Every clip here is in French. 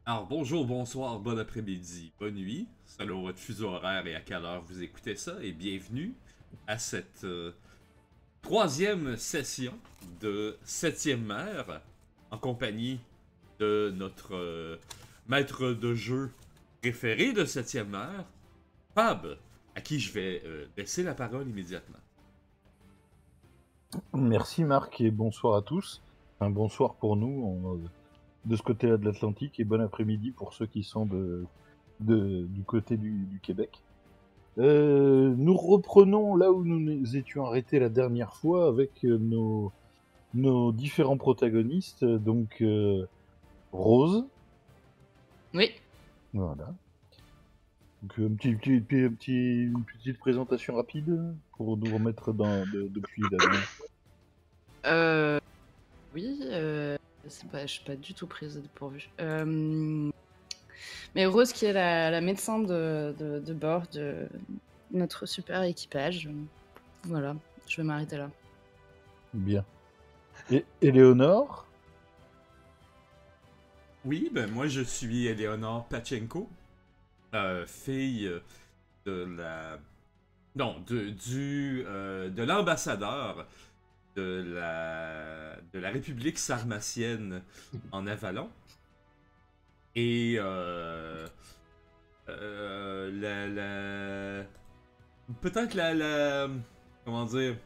Alors bonjour, bonsoir, bon après-midi, bonne nuit, selon votre fuseau horaire et à quelle heure vous écoutez ça, et bienvenue à cette troisième session de Septième Mer, en compagnie de notre maître de jeu préféré de Septième Mer, Fab, à qui je vais laisser la parole immédiatement. Merci Marc et bonsoir à tous. Un bonsoir pour nous de ce côté-là de l'Atlantique et bon après-midi pour ceux qui sont du côté du Québec. Nous reprenons là où nous étions arrêtés la dernière fois avec nos différents protagonistes. Donc Rose, Oui. voilà. Donc une petite présentation rapide pour nous remettre depuis la dernière fois. Oui, je suis pas du tout prise au dépourvu. Mais Rose, qui est la médecin de bord de notre super équipage. Voilà, je vais m'arrêter là. Bien. Et Éléonore? Oui, ben moi je suis Eleonore Pachenko, fille de la... Non, de l'ambassadeur de la République sarmatienne en Avalon. Et peut-être comment dire,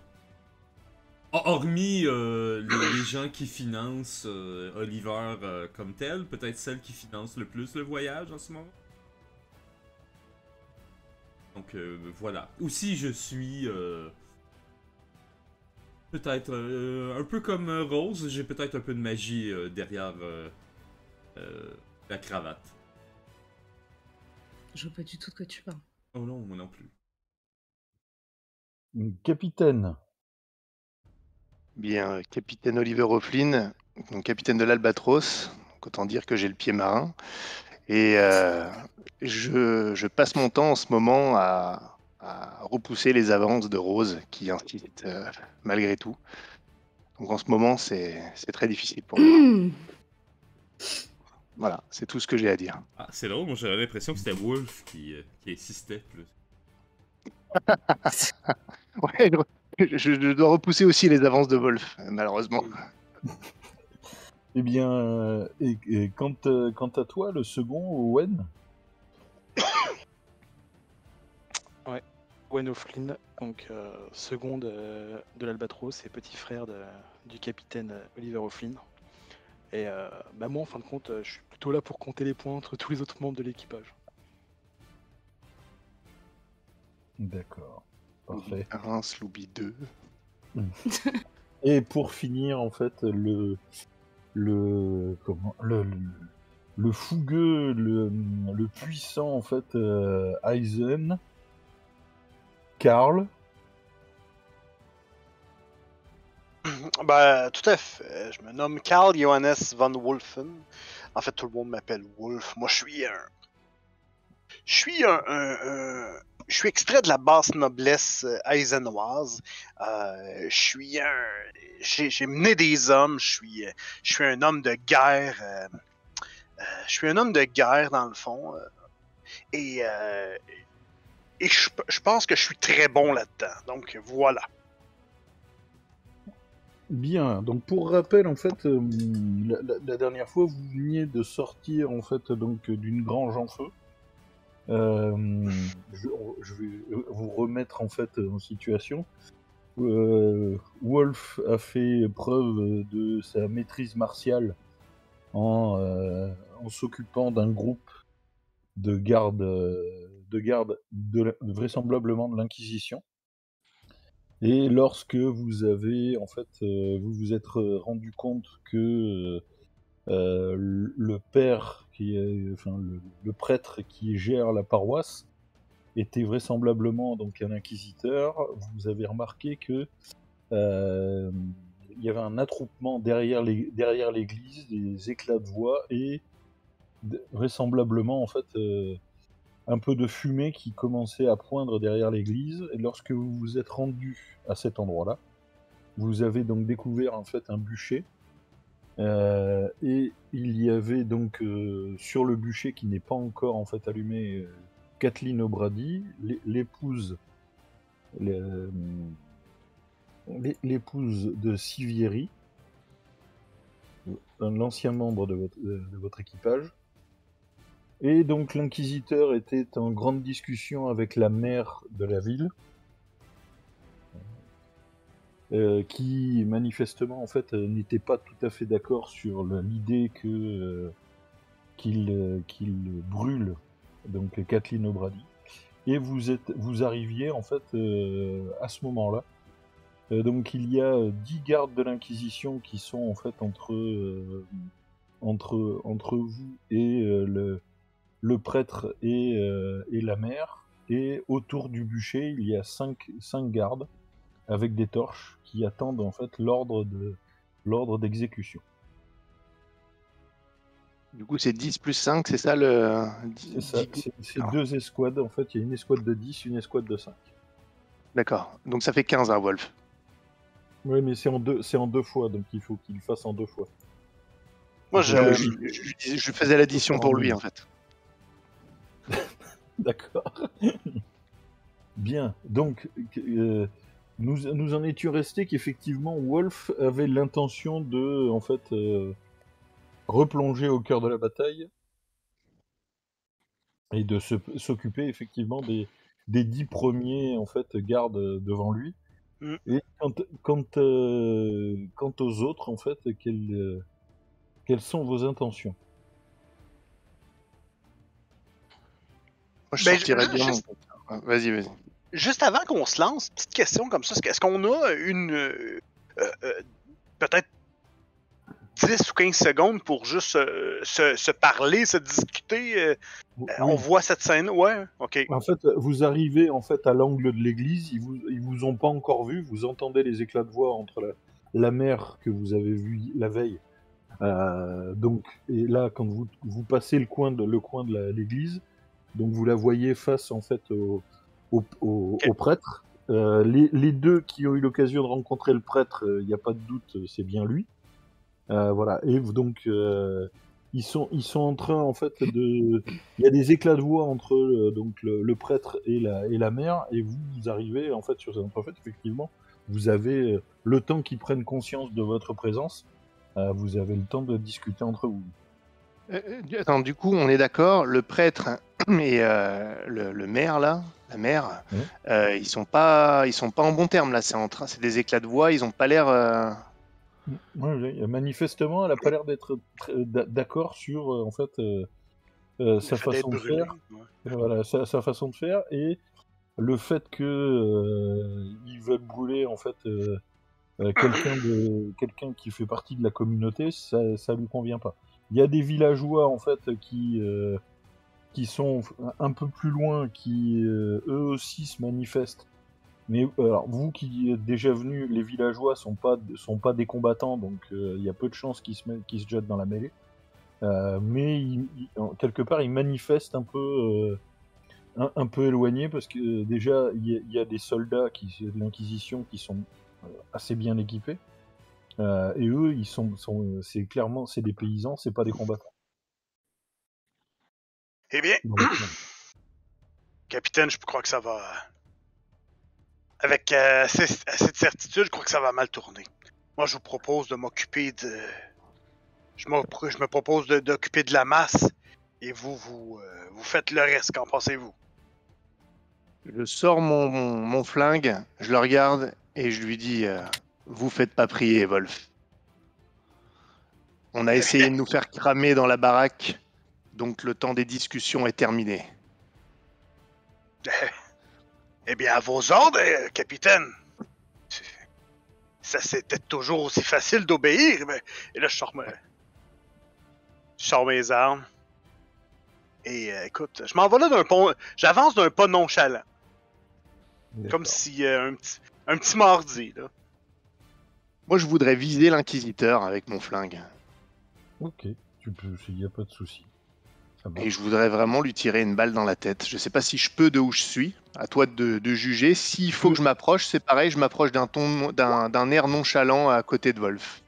hormis les gens qui financent Oliver comme tel, peut-être celle qui finance le plus le voyage en ce moment. Donc voilà. Aussi, je suis peut-être un peu comme Rose, j'ai peut-être un peu de magie derrière la cravate. Je vois pas du tout de quoi tu parles. Oh non, moi non plus. Capitaine. Bien, capitaine Oliver O'Flynn, donc capitaine de l'Albatros, donc autant dire que j'ai le pied marin. Et je passe mon temps en ce moment à repousser les avances de Rose, qui insiste malgré tout. Donc en ce moment, c'est très difficile pour moi. Voilà, c'est tout ce que j'ai à dire. Ah, c'est drôle, moi j'avais l'impression que c'était Wolf qui insistait plus. Ouais, je dois repousser aussi les avances de Wolf, malheureusement. Eh bien, quant à toi, le second, Owen? Owen O'Flynn, donc seconde de l'Albatros et petit frère du capitaine Oliver O'Flynn. Et moi, en fin de compte, je suis plutôt là pour compter les points entre tous les autres membres de l'équipage. D'accord, parfait. 1, Slooby 2. Et pour finir, en fait, le fougueux, le puissant, en fait, Eisen, Karl. Ben, tout à fait. Je me nomme Karl Johannes von Wolfen. En fait, tout le monde m'appelle Wolf. Moi, je suis extrait de la basse noblesse eisenoise. J'ai mené des hommes. Je suis un homme de guerre. Je suis un homme de guerre dans le fond. Et, euh, et je pense que je suis très bon là-dedans. Donc voilà. Bien, donc pour rappel, en fait, la dernière fois, vous veniez de sortir, en fait, donc d'une grange en feu. Je vais vous remettre, en fait, en situation. Wolf a fait preuve de sa maîtrise martiale en s'occupant d'un groupe de gardes, vraisemblablement de l'Inquisition. Et lorsque vous avez, en fait, vous vous êtes rendu compte que le père, le prêtre qui gère la paroisse, était vraisemblablement donc un inquisiteur, vous avez remarqué que il y avait un attroupement derrière l'église, des éclats de voix et vraisemblablement en fait un peu de fumée qui commençait à poindre derrière l'église. Et lorsque vous vous êtes rendu à cet endroit-là, vous avez donc découvert en fait un bûcher Et il y avait donc sur le bûcher qui n'est pas encore en fait allumé, Kathleen O'Brady, l'épouse l'épouse de Sivieri, l'ancien membre de votre équipage. Et donc l'inquisiteur était en grande discussion avec la maire de la ville, qui manifestement en fait n'était pas tout à fait d'accord sur l'idée qu'il brûle donc Kathleen O'Brady. Et vous arriviez en fait à ce moment-là. Donc il y a 10 gardes de l'Inquisition qui sont en fait entre vous et le prêtre et la mère. Et autour du bûcher, il y a 5 gardes avec des torches qui attendent en fait l'ordre d'exécution. Du coup, c'est 10 plus 5, c'est ça le... C'est ça, c'est 2 escouades. En fait, il y a une escouade de 10, une escouade de 5. D'accord. Donc ça fait 15, hein, Wolf. Oui, mais c'est en deux fois, donc il faut qu'il le fasse en 2 fois. Moi, Je faisais l'addition pour lui, en fait. D'accord. Bien. Donc, nous en étions restés qu'effectivement, Wolf avait l'intention de, en fait, replonger au cœur de la bataille et de s'occuper effectivement des 10 premiers en fait gardes devant lui. Et quant aux autres, en fait, quelles sont vos intentions? Moi, je sortirais bien. Vas-y. Juste avant qu'on se lance, petite question comme ça, est-ce qu'on a une peut-être 10 ou 15 secondes pour juste se parler, se discuter? Oui. On voit cette scène, ouais, ok. En fait, vous arrivez en fait à l'angle de l'église, ils vous ont pas encore vu, vous entendez les éclats de voix entre la mère que vous avez vue la veille. Donc, et là, quand vous passez le coin de l'église, donc vous la voyez face en fait au prêtre. Les deux qui ont eu l'occasion de rencontrer le prêtre, il n'y a pas de doute, c'est bien lui. Voilà. Et donc ils sont en train en fait il y a des éclats de voix entre donc le prêtre et la mère, et vous arrivez en fait sur cette entrefaite. Effectivement, vous avez le temps qu'ils prennent conscience de votre présence. Vous avez le temps de discuter entre vous. Attends, du coup, on est d'accord, le prêtre et le maire là, la mère, ils sont pas en bon terme là. C'est des éclats de voix. Ils ont pas l'air. Ouais, manifestement, elle a pas l'air d'être d'accord sur en fait sa façon de faire. Ouais. Voilà, sa façon de faire, et le fait que ils veulent brûler en fait quelqu'un qui fait partie de la communauté, ça lui convient pas. Il y a des villageois en fait qui sont un peu plus loin, qui eux aussi se manifestent. Mais alors, vous qui êtes déjà venu, les villageois sont pas des combattants, donc il y a peu de chances qu'ils se jettent dans la mêlée. Mais quelque part, ils manifestent un peu éloignés, parce que déjà, il y a des soldats de l'Inquisition qui sont assez bien équipés. Et eux, c'est clairement des paysans, c'est pas des combattants. Eh bien, Donc, capitaine, je crois que ça va... Avec assez de certitude, je crois que ça va mal tourner. Moi, je vous propose de m'occuper de... Je me propose d'occuper de la masse, et vous faites le reste. Qu'en pensez-vous? Je sors mon flingue, je le regarde et je lui dis vous faites pas prier, Wolf. On a essayé de nous faire cramer dans la baraque, donc le temps des discussions est terminé. Eh bien, à vos ordres, capitaine. Ça, c'était toujours aussi facile d'obéir. Mais... Et là, je sors mes armes. Et écoute, je m'en vais là j'avance d'un pas nonchalant. Comme si un petit mardi, là. Moi, je voudrais viser l'inquisiteur avec mon flingue. Ok, il n'y a pas de souci. Et je voudrais vraiment lui tirer une balle dans la tête. Je sais pas si je peux de où je suis. À toi de juger. S'il faut que je m'approche, c'est pareil. Je m'approche d'un air nonchalant à côté de Wolf.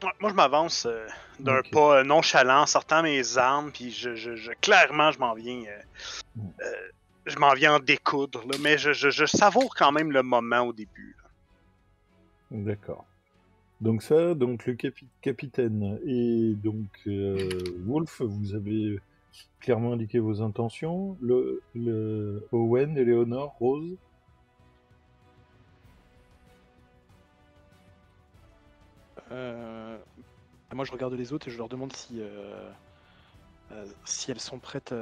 Ouais, moi, je m'avance d'un Ok. pas nonchalant, en sortant mes armes, puis clairement, je m'en viens. Je m'en viens en découdre, là, mais je savoure quand même le moment au début. Là. D'accord. Donc ça, donc le capitaine et donc Wolf, vous avez clairement indiqué vos intentions. Le Owen, Eleonore, Rose. Moi, je regarde les autres et je leur demande si elles sont prêtes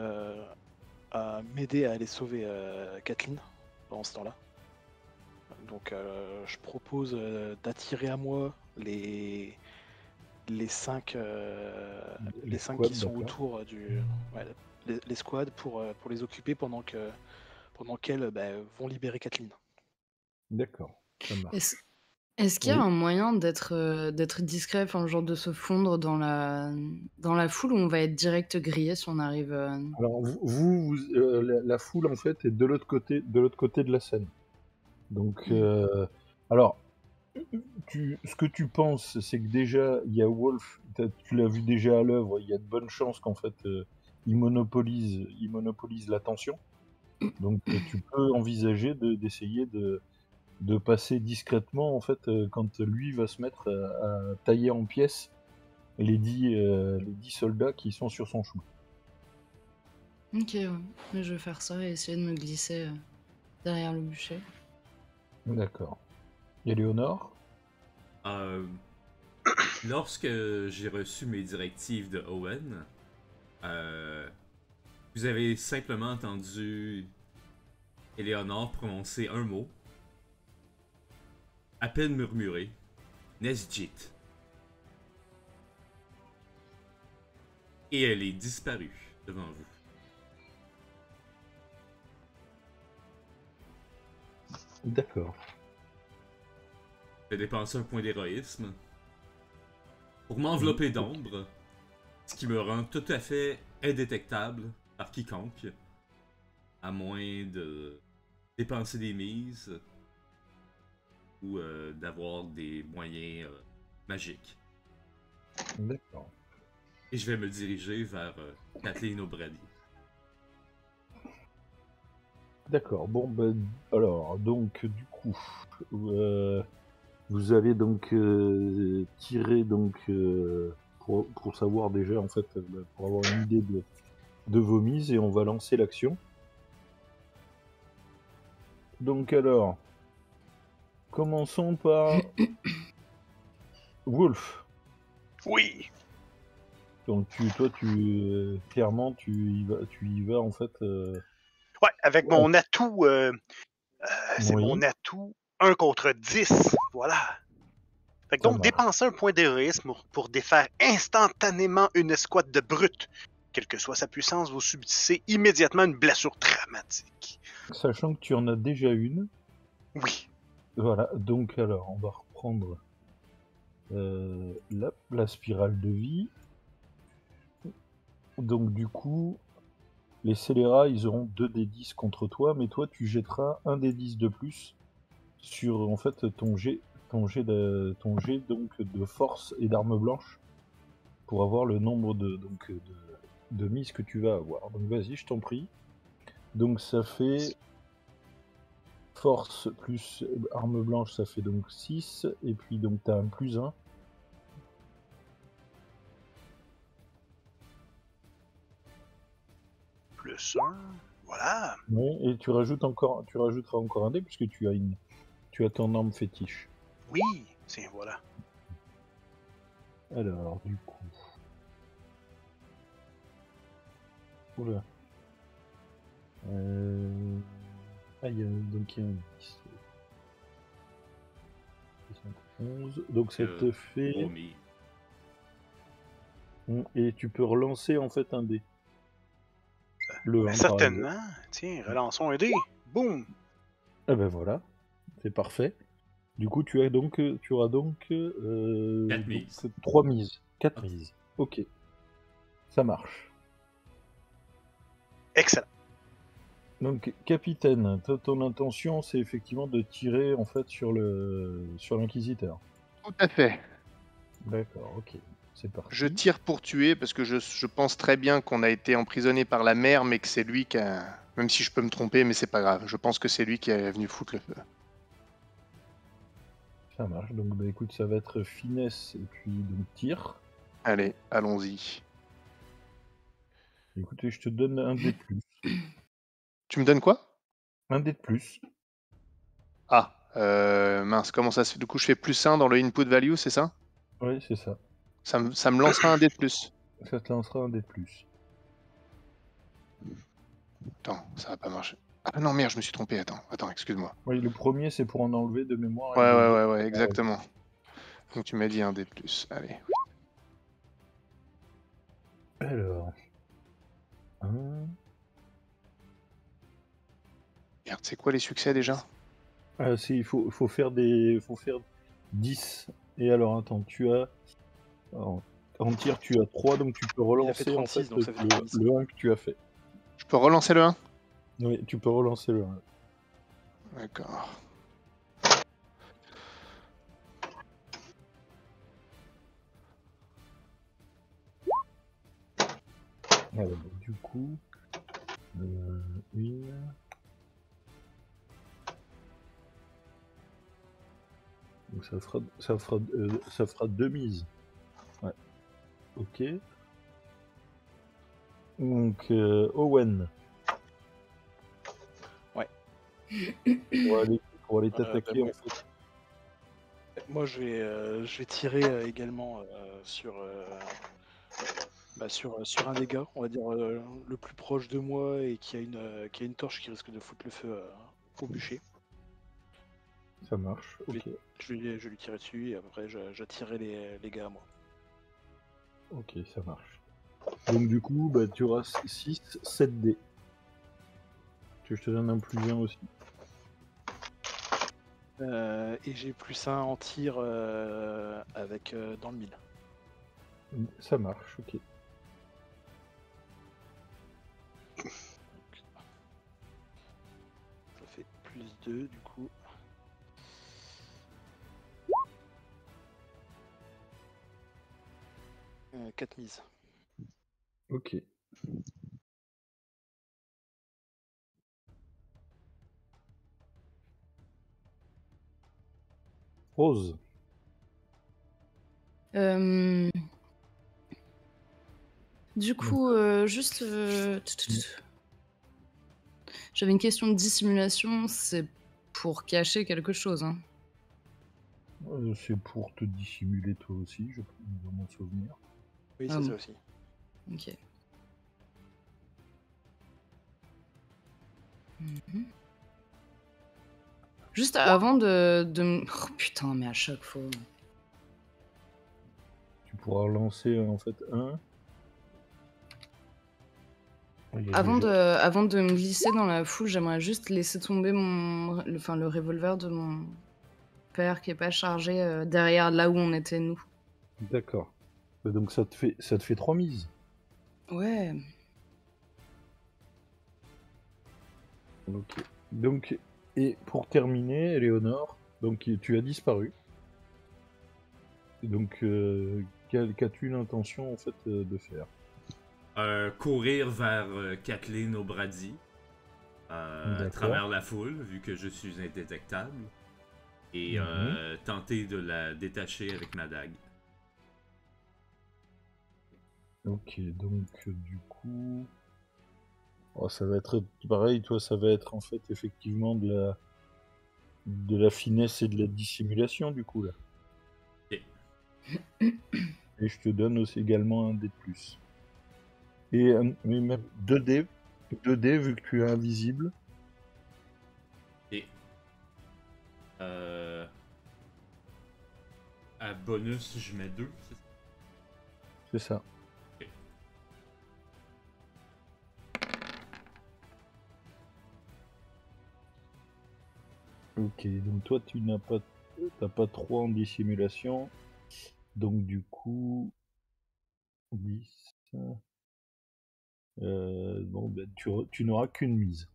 à m'aider à aller sauver Kathleen pendant ce temps-là. Donc, je propose d'attirer à moi les 5 Les cinq squads, qui sont d'accord. autour ouais, les squads pour les occuper pendant qu'elles vont libérer Kathleen. D'accord, ça marche. Est-ce qu'il y a Oui. un moyen d'être discret, enfin, genre de se fondre dans la foule où on va être direct grillé si on arrive Alors la foule en fait est de l'autre côté de la scène. Donc, alors, ce que tu penses, c'est que déjà il y a Wolf, tu l'as vu déjà à l'œuvre, il y a de bonnes chances qu'en fait il monopolise l'attention. Donc tu peux envisager d'essayer de passer discrètement en fait quand lui va se mettre à tailler en pièces les 10 soldats qui sont sur son chemin. Ok, ouais. Mais je vais faire ça et essayer de me glisser derrière le bûcher. D'accord. Éléonore? Lorsque j'ai reçu mes directives de Owen, vous avez simplement entendu Éléonore prononcer un mot, à peine murmuré, Nesjit. Et elle est disparue devant vous. D'accord. J'ai dépensé un point d'héroïsme pour m'envelopper d'ombre, ce qui me rend tout à fait indétectable par quiconque, à moins de dépenser des mises ou d'avoir des moyens magiques. D'accord. Et je vais me diriger vers Kathleen O'Brady. D'accord. Bon, ben, alors, donc, du coup, vous avez donc tiré donc pour savoir déjà en fait, pour avoir une idée de vos mises et on va lancer l'action. Donc alors, commençons par Wolf. Oui. Donc clairement tu y vas en fait. Ouais, avec mon atout, c'est Oui, mon atout 1 contre 10. Voilà. Fait que ça donc, marche. dépenser un point d'héroïsme pour défaire instantanément une escouade de brutes. Quelle que soit sa puissance, vous subissez immédiatement une blessure dramatique. Sachant que tu en as déjà une. Oui. Voilà. Donc alors, on va reprendre la spirale de vie. Donc du coup, les scélérats, ils auront 2d10 contre toi, mais toi, tu jetteras un d10 de plus sur en fait ton jet donc de force et d'arme blanche pour avoir le nombre de mises que tu vas avoir. Donc vas-y, je t'en prie. Donc ça fait force plus arme blanche, ça fait donc 6, et puis donc t'as un plus 1. Plus 1. Voilà. Ouais, et tu rajouteras encore un dé puisque tu as ton arme fétiche. Oui. Tiens, voilà. Alors, du coup. Oula. Il y a un 10. 11. Donc ça te fait. Et tu peux relancer en fait un dé. Le 1 certainement. Tiens, relançons un dé. Boum. Ah ben voilà, c'est parfait. Du coup, tu auras donc 3 mises. 4 mises. Ok. Ça marche. Excellent. Donc, capitaine, ton intention, c'est effectivement de tirer en fait sur l'inquisiteur. Tout à fait. D'accord, ok. C'est parti. Je tire pour tuer parce que je pense très bien qu'on a été emprisonné par la mer, mais que c'est lui qui a. Même si je peux me tromper, mais c'est pas grave. Je pense que c'est lui qui est venu foutre le feu. Ça marche. Donc, bah, écoute, ça va être finesse et puis donc tir. Allez, allons-y. Écoutez, je te donne un dé de plus. Tu me donnes quoi? Un dé de plus. Ah, mince, comment ça se fait? Du coup, je fais plus 1 dans le input value, c'est ça? Oui, c'est ça. Ça me lancera un dé de plus. Ça te lancera un dé de plus. Attends, ça va pas marcher. Ah non, merde, je me suis trompé. Attends, excuse-moi. Oui, le premier, c'est pour en enlever de mémoire. et Ouais, le ouais, deuxième, ouais, exactement. Donc tu m'as dit un dé de plus. Allez. Alors. Un. Merde, c'est quoi les succès déjà? Il faut faire des. Faut faire 10. Et alors, attends, tu as. En tir, tu as 3, donc tu peux relancer 36, en fait, donc ça fait le, 10. le 1 que tu as fait. Je peux relancer le 1? Oui, tu peux relancer le 1. D'accord. Alors, du coup. Une. Donc ça fera 2 mises. Ouais. Ok. Donc, Owen. Ouais. Pour aller t'attaquer, moi- en fait. Moi, je vais tirer également sur un des gars, on va dire le plus proche de moi et qui a une torche qui risque de foutre le feu au bûcher. Ça marche, Je vais- ok. Je vais lui tirer dessus et après j'attirerai les gars à moi. Ok, ça marche. Donc du coup, bah, tu auras 6, 7 dés. Tu veux que je te donne un plus 1 aussi. Et j'ai plus un en tir avec dans le mille. Ça marche, ok. Ça fait plus 2 du coup. Euh, 4 mises. Ok. Rose. Du coup, juste. J'avais une question de dissimulation, c'est pour cacher quelque chose. Hein. C'est pour te dissimuler toi aussi, je peux m'en souvenir. Oui, Ah c'est bon. ça aussi. Ok. Mhm. Juste avant de... Oh putain, mais à chaque fois. Tu pourras relancer en fait un. Il y a Avant déjà- de me glisser dans la foule, j'aimerais juste laisser tomber le revolver de mon père qui est pas chargé derrière là où on était nous. D'accord. Donc ça te fait 3 mises. Ouais. Ok. Donc, et pour terminer, Éléonore, donc tu as disparu. Donc, qu'as-tu l'intention en fait de faire? Courir vers Kathleen O'Brady à D'accord. travers la foule, vu que je suis indétectable, et tenter de la détacher avec ma dague. Ok, donc du coup, oh, ça va être pareil, toi, ça va être en fait effectivement de la finesse et de la dissimulation du coup là. Ok. Et je te donne aussi également un dé de plus. Et mais même 2 dés, 2 dés vu que tu es invisible. Et à bonus, je mets 2. C'est ça. Ok, donc toi tu t'as pas 3 en dissimulation. Donc du coup 10. Bon ben tu n'auras qu'une mise.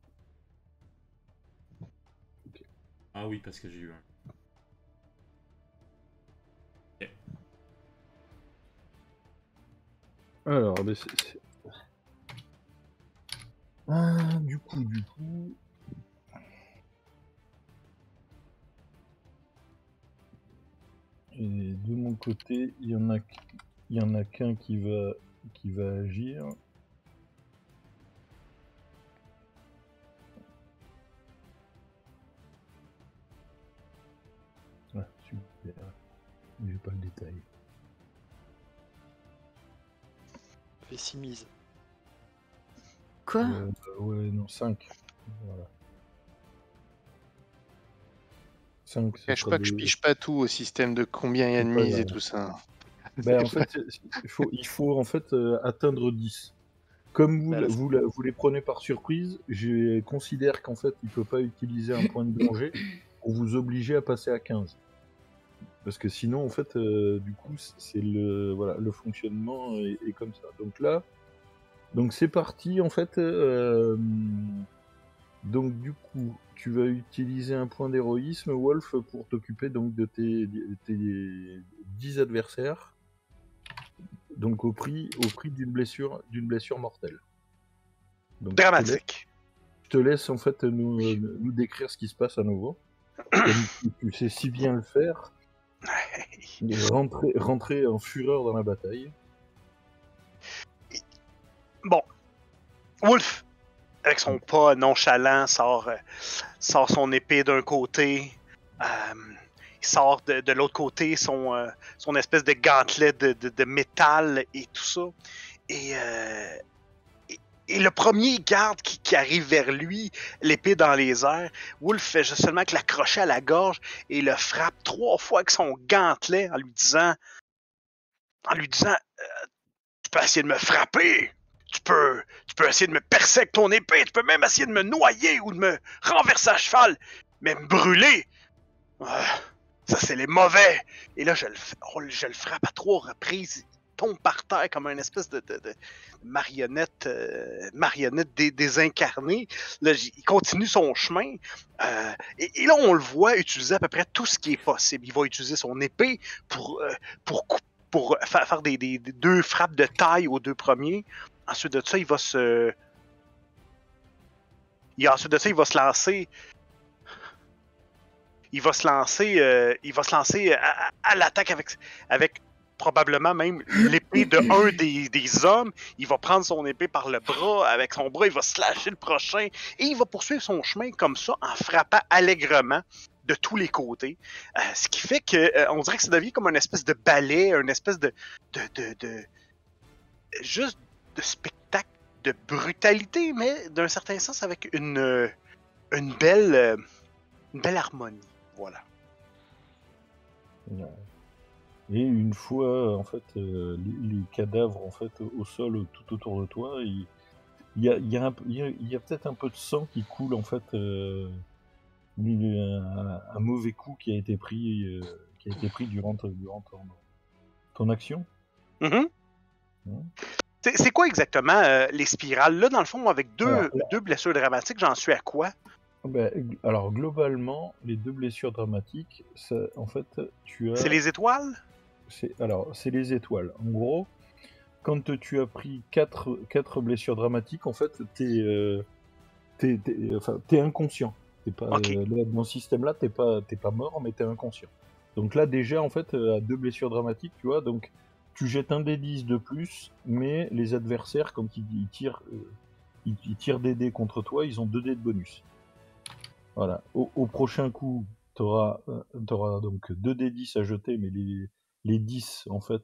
Ah oui, parce que j'ai eu un. Ok. Alors, Ah, du coup... Et de mon côté, il y en a qu'un qui va agir. Ah, super. J'ai pas le détail. Fait 6 mises. Quoi? Ouais, non, 5. Voilà. 5, Je cache pas que je pige pas tout au système de combien il y a de C'est pas mises et grave. tout ça. Ben, en fait, il faut en fait atteindre 10. Comme Bah, là, vous les prenez par surprise, je considère qu'en fait, il peut pas utiliser un point de danger pour vous obliger à passer à 15. Parce que sinon, en fait, du coup, c'est le fonctionnement est comme ça. Donc là, c'est parti, en fait. Donc du coup, tu vas utiliser un point d'héroïsme, Wolf, pour t'occuper donc de tes 10 adversaires. Donc au prix d'une blessure mortelle. Donc, Dramatique. je te laisse en fait nous décrire ce qui se passe à nouveau. Comme tu sais si bien le faire, rentrer en fureur dans la bataille. Bon, Wolf, avec son pas nonchalant, sort son épée d'un côté. Il sort de l'autre côté son espèce de gantelet de métal et tout ça. Et le premier garde qui arrive vers lui, l'épée dans les airs, Wolf fait juste seulement que l'accrocher à la gorge et le frappe 3 fois avec son gantelet en lui disant tu peux essayer de me frapper, tu peux essayer de me percer avec ton épée, tu peux même essayer de me noyer ou de me renverser à cheval, mais me brûler, ça c'est les mauvais. Et là je le frappe à 3 reprises. Tombe par terre comme une espèce de marionnette désincarnée. Là, il continue son chemin. Et là, on le voit utiliser à peu près tout ce qui est possible. Il va utiliser son épée pour faire des 2 frappes de taille aux 2 premiers. Ensuite de ça, il va se lancer. Il va se lancer à l'attaque avec probablement même l'épée de un des hommes. Il va prendre son épée par le bras. Avec son bras, il va slasher le prochain. Et il va poursuivre son chemin comme ça, en frappant allègrement de tous les côtés. Ce qui fait que on dirait que ça devient comme une espèce de ballet, une espèce de juste de spectacle de brutalité, mais d'un certain sens avec une belle harmonie. Voilà. Et une fois en fait les cadavres en fait au sol tout autour de toi, il y a peut-être un peu de sang qui coule en fait, un mauvais coup qui a été pris durant ton action. Mm-hmm. C'est quoi exactement les spirales? Là, dans le fond, avec deux blessures dramatiques, j'en suis à quoi? Alors, globalement, les 2 blessures dramatiques, en fait, tu as... C'est les étoiles? C'est les étoiles. En gros, quand tu as pris 4 blessures dramatiques, en fait, t'es inconscient. T'es pas, okay. Dans ce système-là, t'es pas mort, mais t'es inconscient. Donc là, déjà, en fait, à 2 blessures dramatiques, tu vois, donc tu jettes un des 10 de plus, mais les adversaires, quand ils tirent des dés contre toi, ils ont 2 dés de bonus. Voilà. Au prochain coup, t'auras donc 2 dés 10 à jeter, mais les 10, en fait,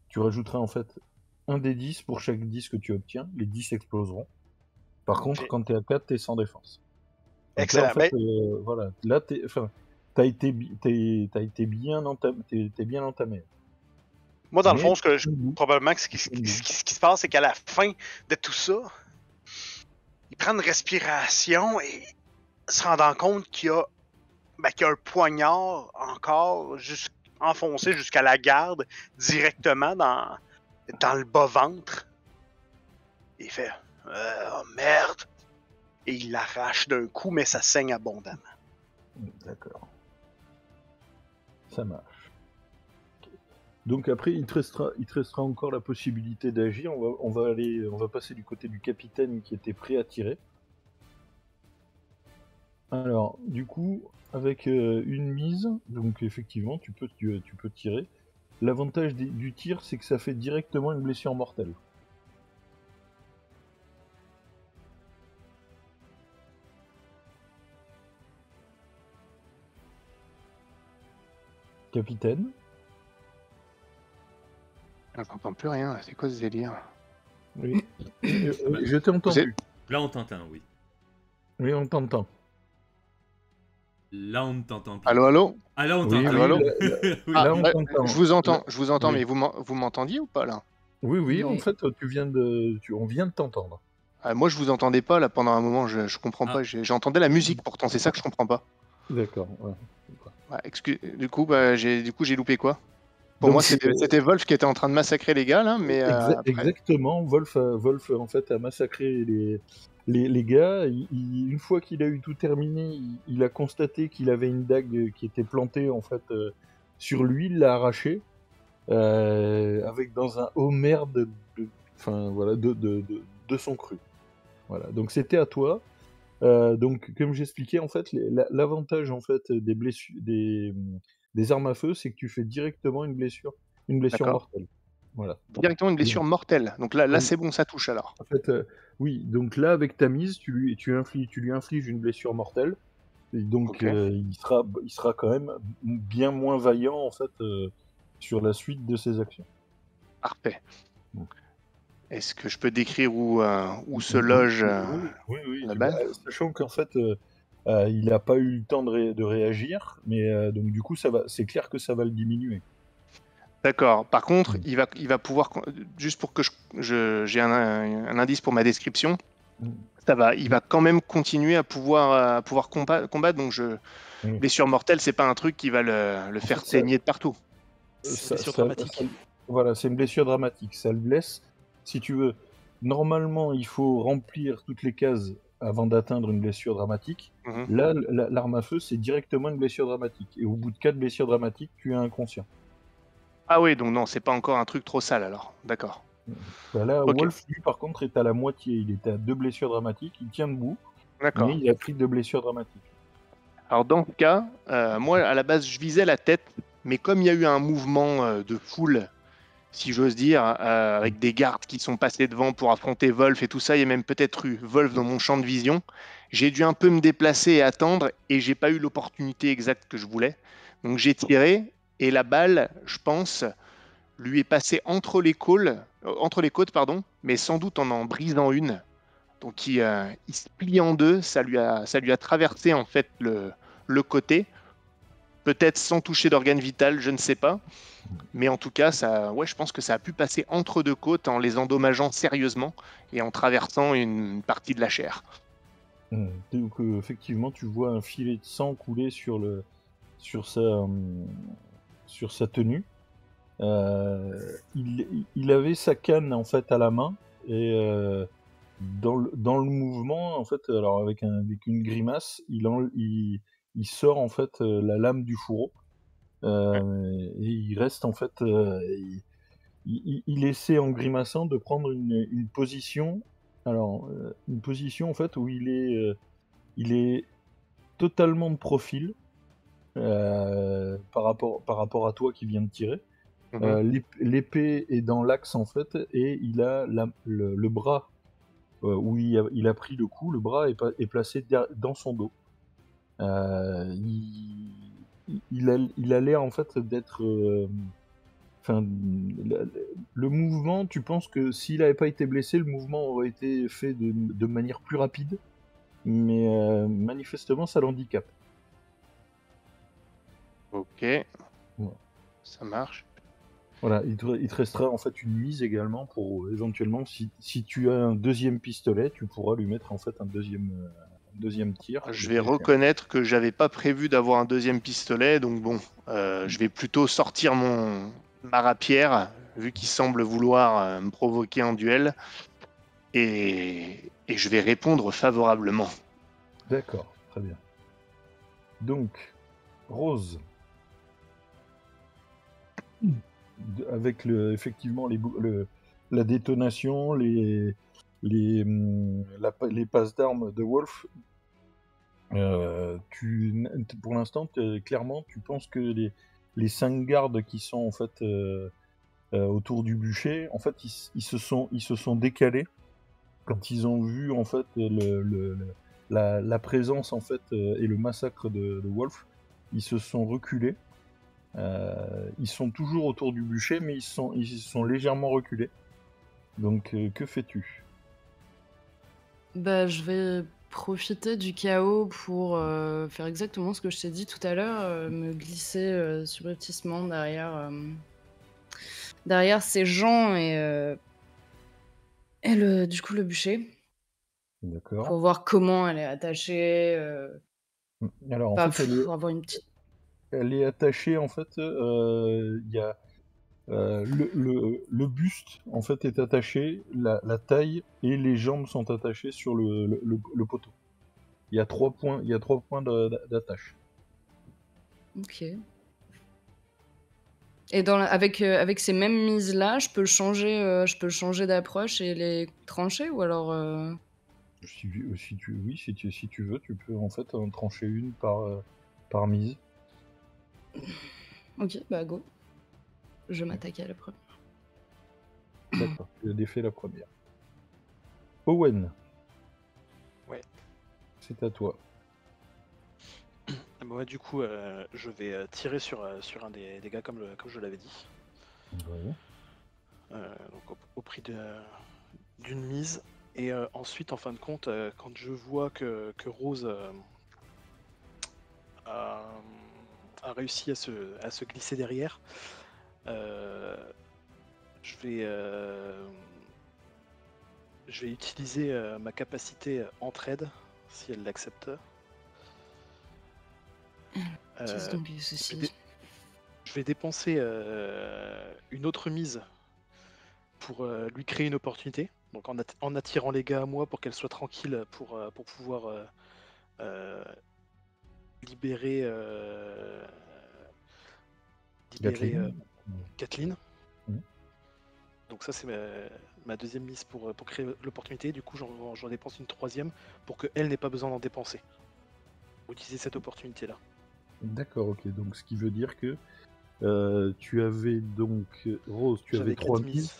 tu rajouteras en fait un dés 10 pour chaque 10 que tu obtiens. Les 10 exploseront. Par contre, quand t'es à 4, t'es sans défense. Donc excellent. Là, en fait, voilà. Là, t'as été bien entamé. Moi, dans le fond, probablement, ce qui se passe, c'est qu'à la fin de tout ça, il prend une respiration et se rendant compte qu'il y a un poignard encore enfoncé jusqu'à la garde, directement dans le bas-ventre. Il fait « Oh merde !» Et il l'arrache d'un coup, mais ça saigne abondamment. D'accord. Ça marche. Donc après, il te restera encore la possibilité d'agir. On va passer du côté du capitaine qui était prêt à tirer. Alors, du coup, avec une mise, donc effectivement, tu peux tirer. L'avantage du tir, c'est que ça fait directement une blessure mortelle. Capitaine. J'entends plus rien, c'est quoi ce délire? Oui. Je t'ai entendu. Là, on t'entend, oui. Oui, on t'entend. Là, on ne t'entend plus. Allô, allô? Ah, là, on Oui, t'entend. oui, allô Oui. là, on t'entend. Je vous entends, Oui. mais vous m'entendiez ou pas là? Oui, Oui. en fait, on vient de t'entendre. Moi, je vous entendais pas là pendant un moment, je comprends Ah. pas. J'entendais la musique pourtant, c'est ça que je comprends pas. D'accord, ouais. Ouais, du coup, j'ai loupé quoi? Pour Donc, moi, c'était Wolf qui était en train de massacrer les gars là, mais après... Exactement, Wolf en fait a massacré les gars. Une fois qu'il a eu tout terminé, il a constaté qu'il avait une dague qui était plantée en fait sur lui, il l'a arrachée avec dans un homer de son cru. Voilà, donc c'était à toi. Donc comme j'expliquais en fait, l'avantage en fait des blessures des armes à feu, c'est que tu fais directement une blessure D'accord. mortelle. Voilà. Directement une blessure mortelle. Donc là, Oui. c'est bon, ça touche alors. En fait, oui, donc là, avec ta mise, tu lui infliges une blessure mortelle. Et donc, Ok. il sera quand même bien moins vaillant, en fait, sur la suite de ses actions. Parfait. Bon. Est-ce que je peux décrire où se loge Oui, la balle? sachant qu'en fait, il n'a pas eu le temps de réagir, mais donc du coup, c'est clair que ça va le diminuer. D'accord. Par contre, il va pouvoir, juste pour que j'ai un indice pour ma description, il va quand même continuer à pouvoir combattre. Donc, blessure mortelle, c'est pas un truc qui va le faire saigner de partout. C'est une blessure dramatique. Voilà, c'est une blessure dramatique. Ça le blesse. Si tu veux, normalement, il faut remplir toutes les cases avant d'atteindre une blessure dramatique. Mhm. Là, l'arme à feu, c'est directement une blessure dramatique. Et au bout de 4 blessures dramatiques, tu es inconscient. Ah oui, donc non, c'est pas encore un truc trop sale alors. D'accord. Bah là, Ok. Wolf, lui, par contre, est à la moitié. Il était à 2 blessures dramatiques. Il tient debout, D'accord. mais il a pris 2 blessures dramatiques. Alors dans ce cas, moi à la base je visais la tête, mais comme il y a eu un mouvement de foule, si j'ose dire, avec des gardes qui sont passés devant pour affronter Wolf et tout ça, il y a même peut-être eu Wolf dans mon champ de vision, j'ai dû un peu me déplacer et attendre, et j'ai pas eu l'opportunité exacte que je voulais. Donc j'ai tiré, et la balle, je pense, lui est passée entre les côtes, pardon, mais sans doute en brisant une. Donc il se plie en deux, ça lui a traversé en fait le côté, peut-être sans toucher d'organe vital, je ne sais pas. Mais en tout cas, je pense que ça a pu passer entre deux côtes en les endommageant sérieusement et en traversant une partie de la chair. Donc effectivement, tu vois un filet de sang couler sur sa tenue. Il avait sa canne en fait à la main et dans le mouvement en fait, alors avec une grimace, il sort en fait la lame du fourreau et il reste en fait, il essaie en grimaçant de prendre une position. Alors une position en fait où il est totalement de profil par rapport à toi qui viens de tirer. L'épée est dans l'axe en fait et il a le bras où il a pris le coup, le bras est placé dans son dos. Il a l'air en fait d'être. Le mouvement, tu penses que s'il n'avait pas été blessé, le mouvement aurait été fait de manière plus rapide, mais manifestement ça l'handicape. Ok, Ouais. ça marche. Voilà, il te restera en fait une mise également pour éventuellement, si tu as un deuxième pistolet, tu pourras lui mettre en fait un deuxième tir. Je vais reconnaître que j'avais pas prévu d'avoir un deuxième pistolet, donc bon, je vais plutôt sortir ma rapière, vu qu'il semble vouloir me provoquer en duel, et je vais répondre favorablement. D'accord, très bien. Donc, Rose. avec effectivement la détonation, les passes d'armes de Wolf, pour l'instant, clairement, tu penses que les 5 gardes qui sont en fait autour du bûcher, en fait, ils se sont décalés quand ils ont vu en fait la présence en fait et le massacre de Wolf. Ils se sont reculés. Ils sont toujours autour du bûcher, mais ils sont légèrement reculés. Donc, que fais-tu? Bah, je vais profiter du chaos pour faire exactement ce que je t'ai dit tout à l'heure, me glisser subrepticement derrière ces gens et du coup le bûcher, D'accord. pour voir comment elle est attachée, Alors, en bah, fait, pour avoir une petite... elle est attachée, en fait, il y a le buste, en fait, est attaché, la taille et les jambes sont attachées sur le poteau. Il y a 3 points, d'attache. Ok. Et avec ces mêmes mises-là, je peux le changer d'approche et les trancher, ou alors... Si tu veux, tu peux en fait en trancher une par mise. Ok, bah go. Je m'attaque à la première. D'accord, tu as défait la première. Owen. Ouais. C'est à toi. Moi, du coup, je vais tirer sur un des gars comme je l'avais dit. Ouais. Donc au prix d'une mise. Et ensuite, en fin de compte, quand je vois que Rose a réussi à se glisser derrière, je vais utiliser ma capacité entraide, si elle l'accepte. Qu'est-ce donc ceci? Je vais dépenser une autre mise pour lui créer une opportunité. Donc en attirant les gars à moi pour qu'elle soit tranquille pour pouvoir libérer Kathleen. Mhm. Donc ça c'est ma deuxième mise pour créer l'opportunité. Du coup j'en dépense une troisième pour qu'elle n'ait pas besoin d'en dépenser. Pour utiliser cette opportunité là. D'accord, ok. Donc ce qui veut dire que tu avais donc Rose, tu avais J'avais 3 4 mises.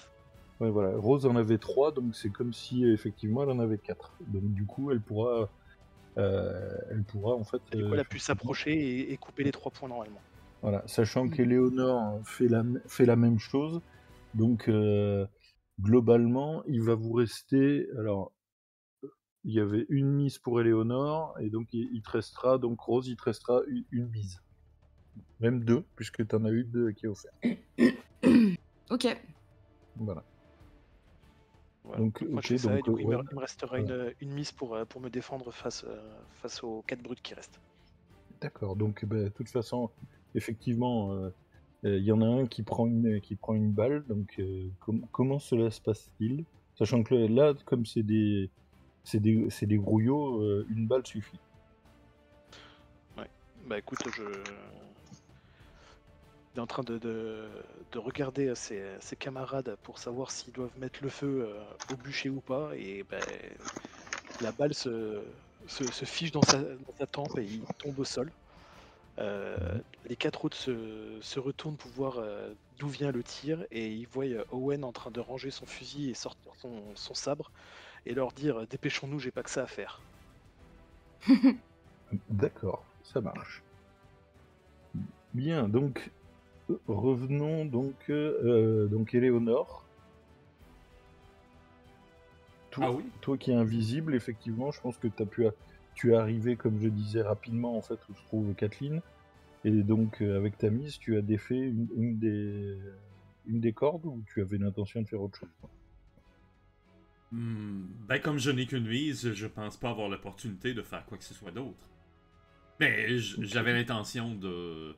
Ouais, voilà. Rose en avait 3, donc c'est comme si effectivement elle en avait 4. Donc du coup elle pourra en fait. Du coup elle a pu s'approcher et couper les 3 points normalement. Voilà, sachant qu'Éléonore fait la même chose, donc globalement, il va vous rester. Alors, il y avait une mise pour Éléonore, et donc il te restera, donc Rose, il te restera une mise. Même 2, puisque tu en as eu 2 qui est offert. Ok. Voilà. Voilà. Donc, Moi ok, je fais ça, donc et du coup ouais, il me restera une mise pour me défendre face aux 4 brutes qui restent. d'accord. Donc, de toute façon, effectivement, il y en a un qui prend une balle. Donc, comment cela se passe-t-il? Sachant que là, comme c'est des grouillots, une balle suffit. Ouais. Bah écoute, il est en train de regarder ses camarades pour savoir s'ils doivent mettre le feu au bûcher ou pas, et bah, la balle se fiche dans sa tempe et il tombe au sol. Les 4 autres se retournent pour voir d'où vient le tir, et ils voient Owen en train de ranger son fusil et sortir son sabre et leur dire dépêchons-nous, j'ai pas que ça à faire. D'accord, ça marche. Bien, donc revenons donc Éléonore. Ah oui? Toi qui es invisible, effectivement, je pense que tu es arrivé, comme je disais, rapidement en fait où se trouve Kathleen, et donc avec ta mise, tu as défait une des cordes, ou tu avais l'intention de faire autre chose? Ben comme je n'ai qu'une mise, je pense pas avoir l'opportunité de faire quoi que ce soit d'autre. Mais j'avais l'intention de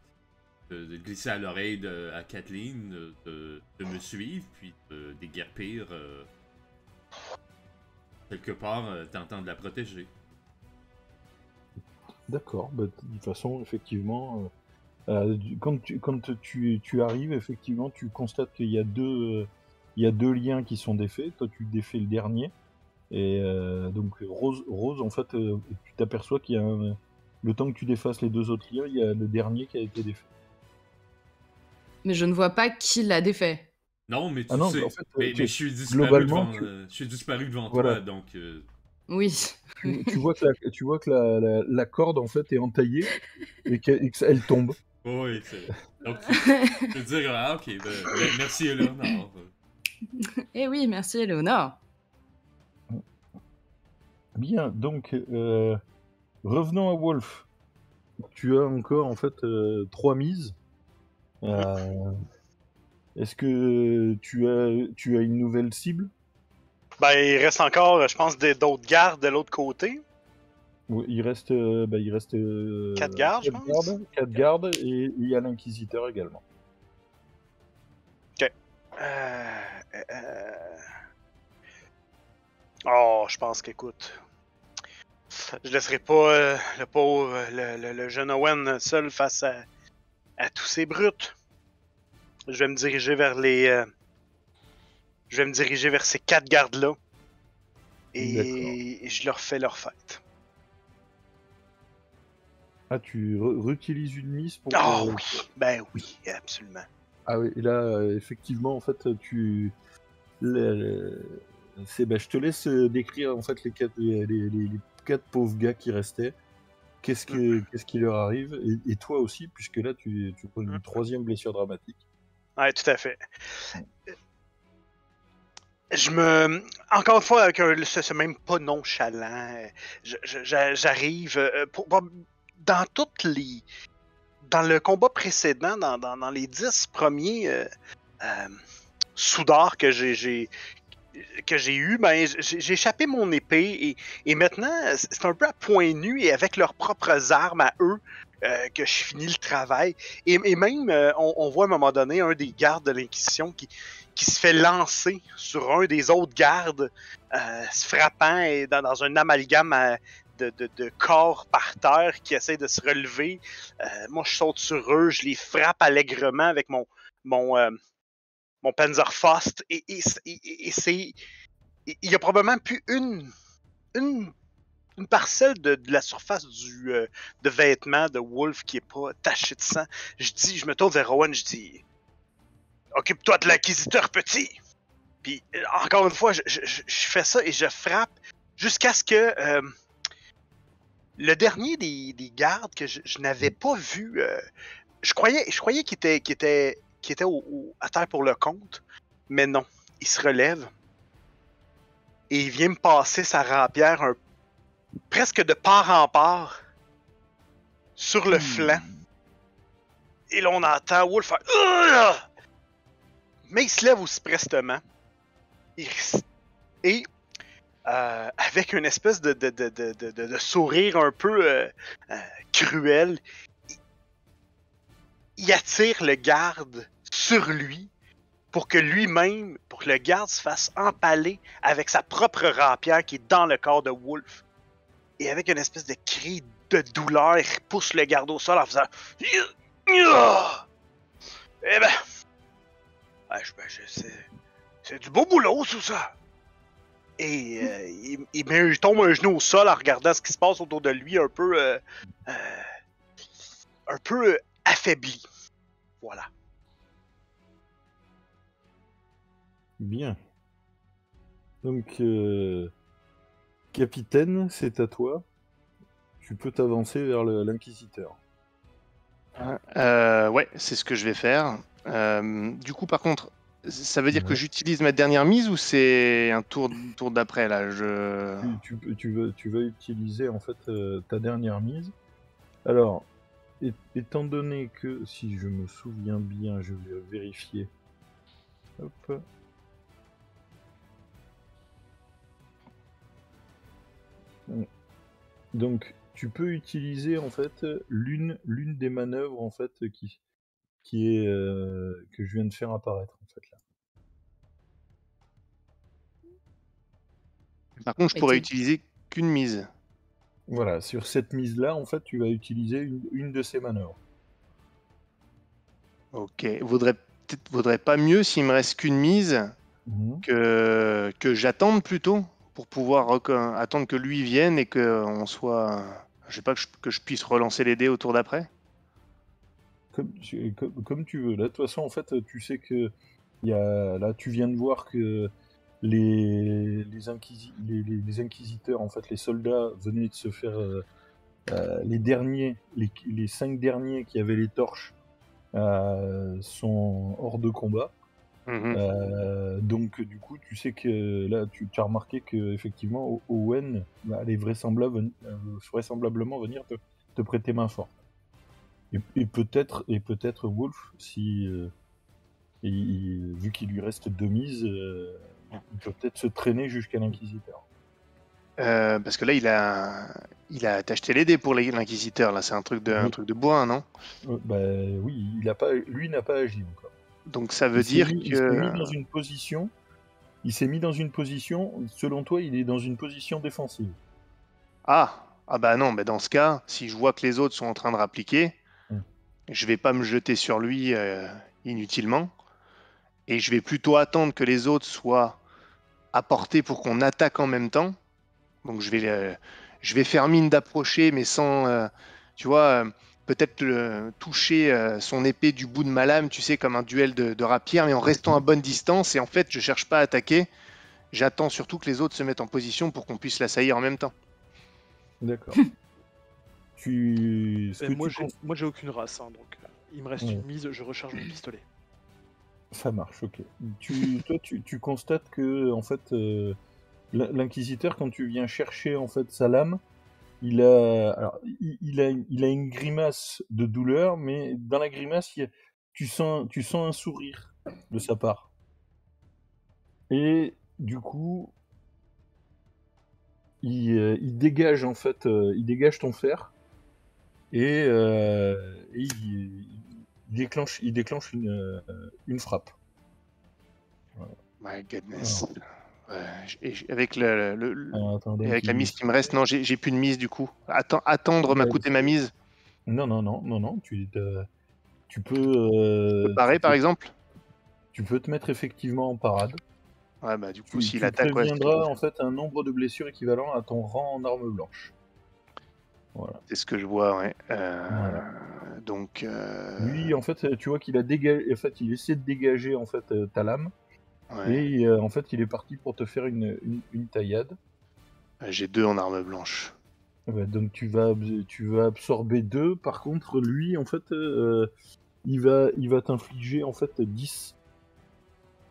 glisser à l'oreille à Kathleen, de me suivre, puis de déguerpir quelque part, tentant de la protéger. D'accord, bah, de toute façon, effectivement, Quand tu arrives, effectivement, tu constates qu'il y a deux liens qui sont défaits. Toi, tu défais le dernier. Et donc, Rose, en fait, tu t'aperçois qu'il y a le temps que tu défasses les deux autres liens, il y a le dernier qui a été défait. Mais je ne vois pas qui l'a défait. Non, mais tu Ah non, sais. en fait, mais je suis disparu globalement, devant, je suis disparu devant Voilà. toi, donc. Oui. tu vois que la corde, en fait, est entaillée et qu'elle tombe. Oui, c'est. Donc, je veux dire, ah, ok, merci, Eleonore. Eh oui, merci, Éléonore. Bien, donc, revenons à Wolf. Tu as encore, en fait, 3 mises. Est-ce que tu as une nouvelle cible? Ben, il reste encore, je pense, d'autres gardes de l'autre côté. Oui, il reste 4 gardes, je pense. 4 gardes et il y a l'inquisiteur également. Ok. Oh, je pense qu'écoute, je laisserai pas le pauvre, le jeune Owen seul face à tous ces brutes. Je vais me diriger vers je vais me diriger vers ces 4 gardes-là. Et je leur fais leur fête. Ah, tu réutilises une mise pour... Oh oui, ben oui, absolument. Ah oui, et là, effectivement, en fait, je te laisse décrire, en fait, les 4 pauvres gars qui restaient. Qu'est-ce qui leur arrive et toi aussi, puisque là, tu prends une 3e blessure dramatique. Ouais, tout à fait. Encore une fois, avec ce même pas nonchalant, j'arrive dans le combat précédent, dans les 10 premiers soudards que j'ai eu, ben, j'ai échappé mon épée et maintenant, c'est un peu à point nu et avec leurs propres armes à eux que je finis le travail. Et même, on voit à un moment donné un des gardes de l'Inquisition qui se fait lancer sur un des autres gardes, se frappant et dans un amalgame de corps par terre qui essaie de se relever. Moi, je saute sur eux, je les frappe allègrement avec mon Panzerfaust et c'est... Il y a probablement plus une parcelle de la surface de vêtements de Wolf qui est pas tachée de sang. Je me tourne vers Rowan, je dis occupe-toi de l'inquisiteur petit. Puis encore une fois, je fais ça et je frappe jusqu'à ce que le dernier des gardes que je n'avais pas vu, je croyais qu'il était à terre pour le compte, mais non, il se relève et il vient me passer sa rapière presque de part en part sur le flanc. Et là, on entend Wolf faire Ugh! Mais il se lève aussi prestement. Et avec une espèce de sourire un peu cruel, il attire le garde sur lui pour que le garde se fasse empaler avec sa propre rapière qui est dans le corps de Wolf. Et avec une espèce de cri de douleur, il pousse le garde au sol en faisant Eh ben, c'est du beau boulot, tout ça. Et il tombe un genou au sol en regardant ce qui se passe autour de lui, un peu affaibli. Voilà. Bien. Donc, capitaine, c'est à toi. Tu peux t'avancer vers l'inquisiteur. Ouais, c'est ce que je vais faire. Du coup, par contre, ça veut dire que j'utilise ma dernière mise ou c'est un tour d'après là tu vas utiliser en fait ta dernière mise. Alors, étant donné que, si je me souviens bien, je vais vérifier. Hop. Donc, tu peux utiliser en fait l'une des manœuvres en fait qui est que je viens de faire apparaître en fait là. Par contre, je pourrais utiliser qu'une mise. Voilà, sur cette mise là, en fait, tu vas utiliser une de ces manœuvres. Ok. Vaudrait pas mieux s'il me reste qu'une mise Mhm. que j'attende plutôt pour pouvoir attendre que lui vienne et que on soit. Je sais pas que je puisse relancer les dés au tour d'après. Comme tu veux. Là, de toute façon, en fait, tu sais que là, tu viens de voir que les inquisiteurs, en fait, les soldats venaient de se faire les 5 derniers qui avaient les torches sont hors de combat. Mhm. Donc du coup, tu sais que là, tu as remarqué que effectivement, Owen allait vraisemblablement venir te prêter main forte. Et peut-être Wolf, si vu qu'il lui reste 2 mises, il peut peut-être se traîner jusqu'à l'inquisiteur. Parce que là, il a acheté les dés pour l'inquisiteur. Là, c'est un truc de bourrin, non? Bah oui, lui n'a pas agi encore. Donc ça veut dire Il s'est mis que. dans une position. Il s'est mis dans une position. Selon toi, il est dans une position défensive. Ah bah non, mais dans ce cas, si je vois que les autres sont en train de rappliquer, Hmm. je vais pas me jeter sur lui inutilement. Et je vais plutôt attendre que les autres soient à portée pour qu'on attaque en même temps. Donc je vais faire mine d'approcher, mais sans, tu vois, peut-être toucher son épée du bout de ma lame, tu sais, comme un duel de rapière, mais en restant à bonne distance. Et en fait, je cherche pas à attaquer. J'attends surtout que les autres se mettent en position pour qu'on puisse l'assaillir en même temps. D'accord. Ce que Moi, tu cons- j'ai aucune race, hein, donc il me reste Ouais. une mise, je recharge mon pistolet. Ça marche, ok. Toi, tu constates que en fait, l'inquisiteur, quand tu viens chercher en fait sa lame, il a une grimace de douleur, mais dans la grimace, tu sens un sourire de sa part. Et du coup, il dégage en fait, il dégage ton fer et il déclenche une frappe. My goodness. Alors, Avec attends, et donc avec la mise qui me reste, non, j'ai plus de mise du coup. Attendre m'a Ouais, coûté ma mise. non, tu peux, Je peux parer par exemple. tu peux te mettre effectivement en parade. Ouais, bah du coup, s'il Tu attaque, ouais, préviendras en fait un nombre de blessures équivalent à ton rang en arme blanche. Voilà. c'est ce que je vois, ouais. Voilà. Donc, Lui, en fait, tu vois qu'il a dégagé, en fait, il essaie de dégager en fait ta lame, ouais. et en fait, il est parti pour te faire une taillade. J'ai 2 en arme blanche. Ouais, donc tu vas absorber 2. Par contre, lui, en fait, il va t'infliger en fait 10.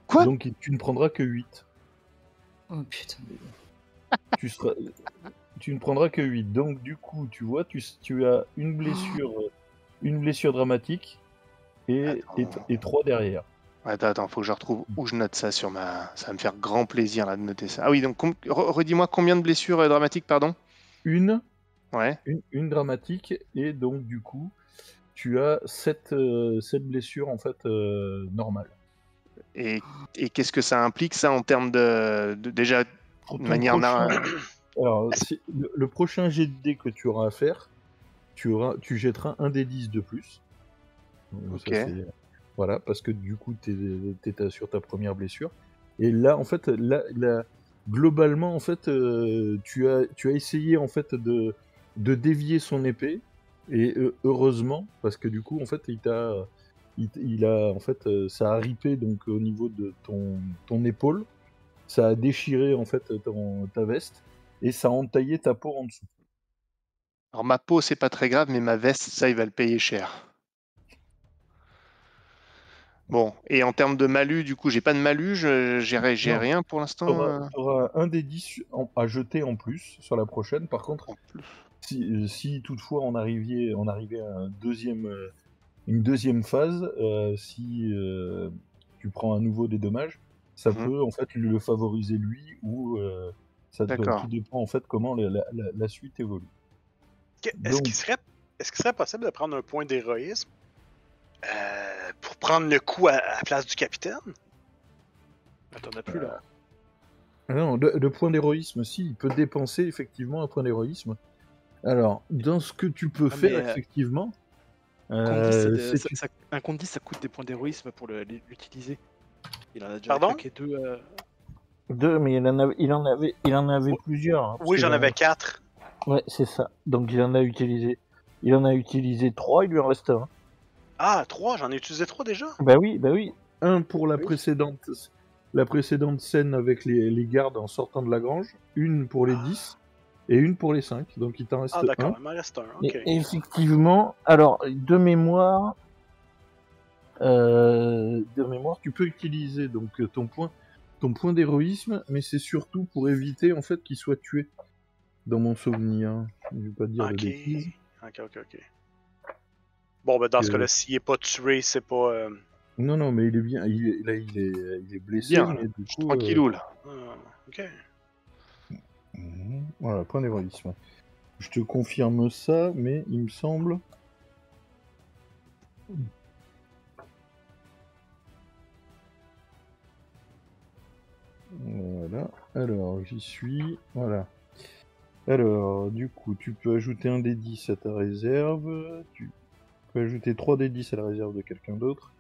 Quoi? Donc tu ne prendras que 8. Oh putain. Tu ne prendras que 8. Donc du coup, tu vois, tu as une blessure dramatique et Attends. 3 derrière. Attends, faut que je retrouve où je note ça sur ma. Ça va me faire grand plaisir là de noter ça. Ah oui, donc redis-moi combien de blessures dramatiques, pardon? Une Ouais. dramatique, et donc du coup, tu as 7 blessures en fait normales. Et qu'est-ce que ça implique ça en termes déjà Pour de ton manière. Alors, le prochain jet de dés que tu auras à faire, tu jetteras un des 10 de plus. Donc, Ok. Voilà, parce que du coup, t'es sur ta première blessure. Et là, en fait, globalement, en fait, tu as essayé en fait de dévier son épée, et heureusement, parce que du coup, en fait, il a en fait, ça a ripé donc au niveau de ton épaule, ça a déchiré en fait ta veste, et ça a entaillé ta peau en dessous. Alors ma peau, c'est pas très grave, mais ma veste, ça, il va le payer cher. Bon, et en termes de malus, du coup, j'ai pas de malus, j'ai Non, rien pour l'instant. t'auras un des 10 à jeter en plus sur la prochaine. Par contre, En plus. si toutefois on arrivait à une deuxième phase, si tu prends à nouveau des dommages, ça Mhm. peut en fait le favoriser lui, ou D'accord. tout dépend en fait comment la suite évolue. Est-ce Donc, qu'il serait possible de prendre un point d'héroïsme pour prendre le coup à la place du capitaine? T'en as plus là. non, le point d'héroïsme, si, il peut dépenser effectivement un point d'héroïsme. Alors, dans ce que tu peux Ah, faire, mais, effectivement, Compte 10, c'est- un compte 10, ça coûte des points d'héroïsme pour l'utiliser. Il en a déjà Pardon? claqué 2. Deux, mais il en avait plusieurs. Hein, parce Oui, que j'en avais 4. Ouais, c'est ça. Donc il en a utilisé 3, il lui en reste un. Ah, 3, j'en ai utilisé 3 déjà? Bah oui. Un pour Oui. la précédente scène avec les gardes en sortant de la grange, une pour les 10 et une pour les 5. Donc il t'en reste Ah, un. d'accord, il m'en reste un. Ok. Et effectivement, alors de mémoire, tu peux utiliser donc ton point d'héroïsme, mais c'est surtout pour éviter en fait qu'il soit tué. Dans mon souvenir, je vais pas dire de Ok. bêtises. Ok. Bon, ben dans ce Que- cas-là, s'il est pas tué, c'est pas. Non, mais il est bien. Il est blessé, Bien, mais là. du Je suis coup. tranquillou, là. Ok. Voilà, point d'héroïsme. Je te confirme ça, mais il me semble. Voilà. Alors, j'y suis. Voilà. Alors, du coup, tu peux ajouter un des 10 à ta réserve. Tu peux ajouter 3 des 10 à la réserve de quelqu'un d'autre.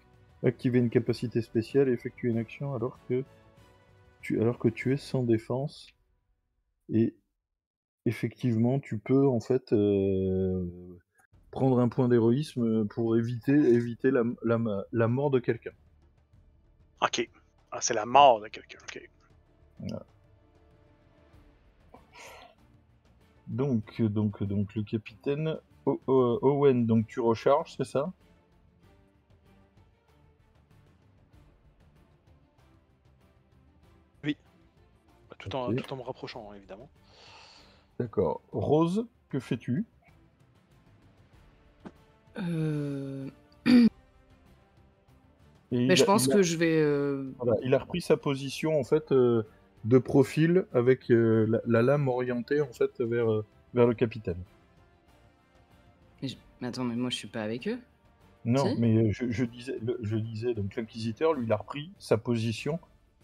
Activer une capacité spéciale et effectuer une action alors que tu es sans défense. Et effectivement, tu peux en fait prendre un point d'héroïsme pour éviter la mort de quelqu'un. Ok. Ah, c'est la mort de quelqu'un. Ok. Voilà. Donc le capitaine Owen, donc tu recharges, c'est ça? Tout Ok. en me rapprochant, hein, évidemment. D'accord. Rose, que fais-tu? Euh, Et Mais je pense que je vais. voilà, il a repris sa position en fait de profil avec la lame orientée en fait vers le capitaine. Mais attends, mais moi je suis pas avec eux. Non, Si mais je disais, donc l'inquisiteur, lui, il a repris sa position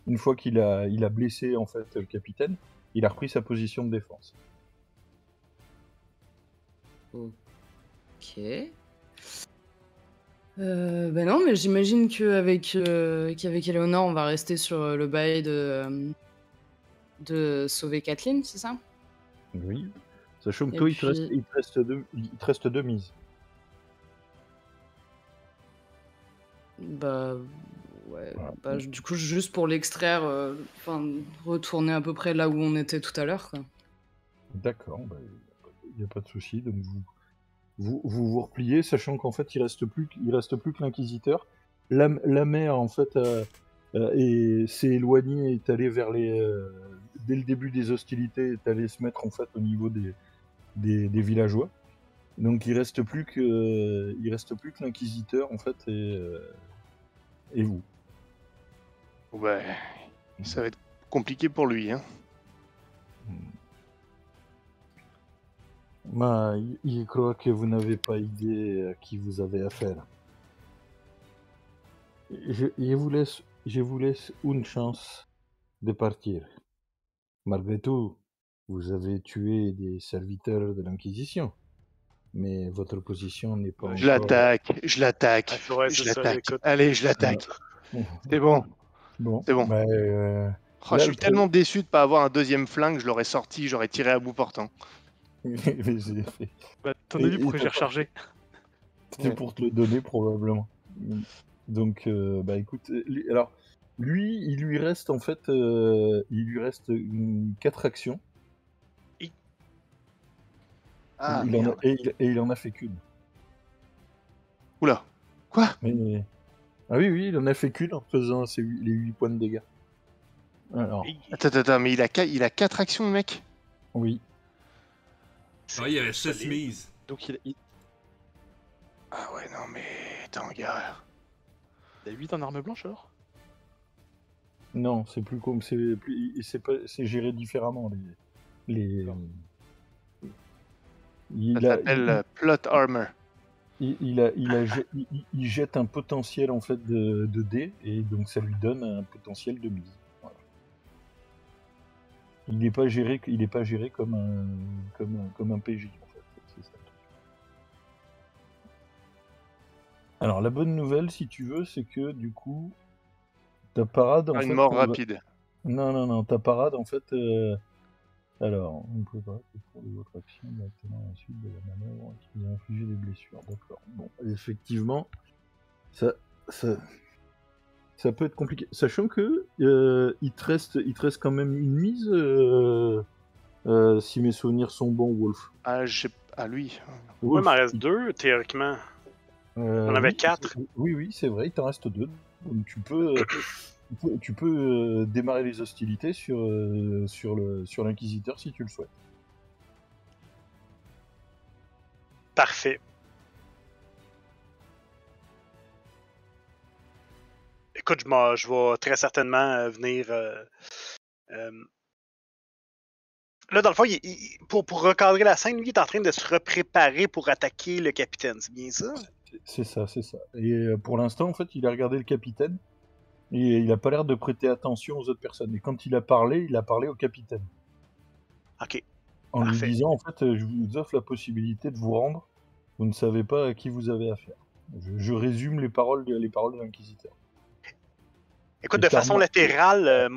une fois qu'il a blessé en fait le capitaine. Il a repris sa position de défense. Ok. Ben non, mais j'imagine qu'avec Eleonore, on va rester sur le bail de sauver Kathleen, c'est ça? Oui. Sachant que Et toi, puis- il te reste deux mises. Bah ouais. Voilà. Bah, du coup, juste pour l'extraire, enfin retourner à peu près là où on était tout à l'heure, quoi. D'accord, il n'y a pas de souci. Donc vous repliez, sachant qu'en fait, il reste plus que l'inquisiteur. La mère, en fait, s'est éloignée, est allée vers dès le début des hostilités, est allée se mettre en fait au niveau des villageois. Donc il reste plus que l'inquisiteur en fait et vous. Ouais, ça va être compliqué pour lui, hein. Je crois que vous n'avez pas idée à qui vous avez affaire. Je vous laisse une chance de partir. Malgré tout, vous avez tué des serviteurs de l'Inquisition, mais votre position n'est pas Je l'attaque, je l'attaque, Ah, ouais, je c'est ça, l'attaque. écoute. Allez, je l'attaque. C'est bon. Bon, C'est bon. bah, Oh, je suis tellement déçu de pas avoir un deuxième flingue, je l'aurais sorti, j'aurais tiré à bout portant. Bah, ton Et- avis, et pourquoi j'ai t'as- rechargé? C'était Ouais. pour te le donner probablement. Donc, bah écoute, alors lui, il lui reste en fait, 4 actions. Ah, et merde. il en a fait qu'une. Oula. Quoi? Mais ah oui, il en a fait qu'une en faisant les 8 points de dégâts. Alors, Attends, mais il a 4 actions, le mec? oui. Ouais, il y avait 6 solide. mises. Donc il Ah ouais, non mais... Attends, gars. a 8 en arme blanche alors? Non, c'est plus comme c'est géré différemment les. Ça s'appelle Plot Armor. Il jette un potentiel en fait de dés et donc ça lui donne un potentiel de mise. Voilà. Il n'est pas géré comme un PJ en fait. C'est ça. Alors, la bonne nouvelle, si tu veux, c'est que du coup, ta parade, en Une fait. mort rapide. Non, ta parade, en fait. Alors, on peut pas pour votre action directement à la suite de la manœuvre qui vous a infligé des blessures. D'accord. Bon, effectivement, ça peut être compliqué. Sachant que il te reste quand même une mise, si mes souvenirs sont bons, Wolf. Ah, lui. Moi, il Wolf, m'en reste 2, théoriquement. On avait oui, 4. oui, c'est vrai, il t'en reste 2. Donc tu peux démarrer les hostilités sur l'inquisiteur si tu le souhaites. Parfait. Écoute, je vais très certainement venir... Là, dans le fond, pour recadrer la scène, lui, il est en train de se repréparer pour attaquer le capitaine, c'est bien ça? C'est ça. Et pour l'instant, en fait, il a regardé le capitaine et il a pas l'air de prêter attention aux autres personnes. Et quand il a parlé au capitaine. Ok. En Parfait. lui disant, en fait, je vous offre la possibilité de vous rendre. Vous ne savez pas à qui vous avez affaire. Je résume les paroles de l'inquisiteur. Écoute, Et de t'as façon remarqué- latérale,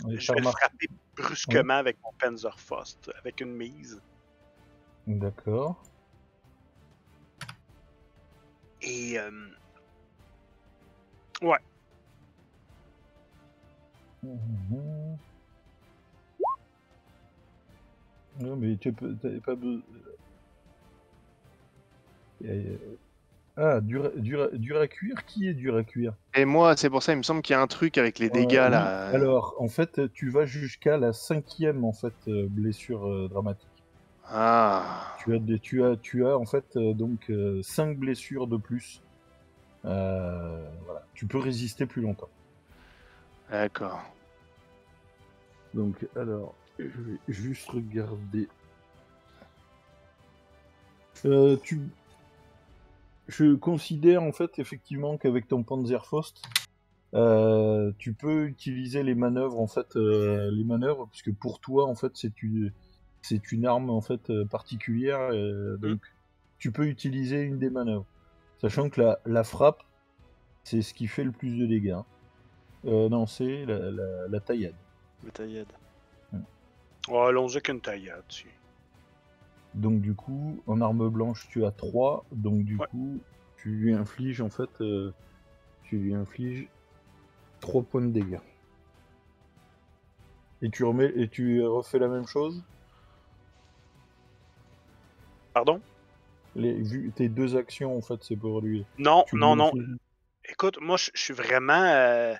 Et je t'as vais le remarqué- frapper brusquement avec mon Panzerfaust, avec une mise. D'accord. Et... ouais. Non, mais t'avais pas besoin. Ah, dur à cuire? Qui est dur à cuire? Et moi, c'est pour ça, il me semble qu'il y a un truc avec les dégâts Oui. là. Alors, en fait, tu vas jusqu'à la 5e en fait, blessure dramatique. Ah. Tu as en fait donc 5 blessures de plus. Voilà. Tu peux résister plus longtemps. D'accord. Donc, alors, je vais juste regarder. Je considère en fait effectivement qu'avec ton Panzerfaust, tu peux utiliser les manœuvres en fait, puisque pour toi en fait c'est une arme en fait particulière, donc tu peux utiliser une des manœuvres, sachant que la frappe c'est ce qui fait le plus de dégâts. Non, c'est la taillade. Le taillade. Ouais, allons-y avec une taillade, tu. Donc du coup, en arme blanche, tu as 3, donc du coup, tu lui infliges en fait, 3 points de dégâts. Et tu refais la même chose. Pardon? Vu tes 2 actions en fait, c'est pour lui. Non. infliges... Écoute, moi, je suis vraiment...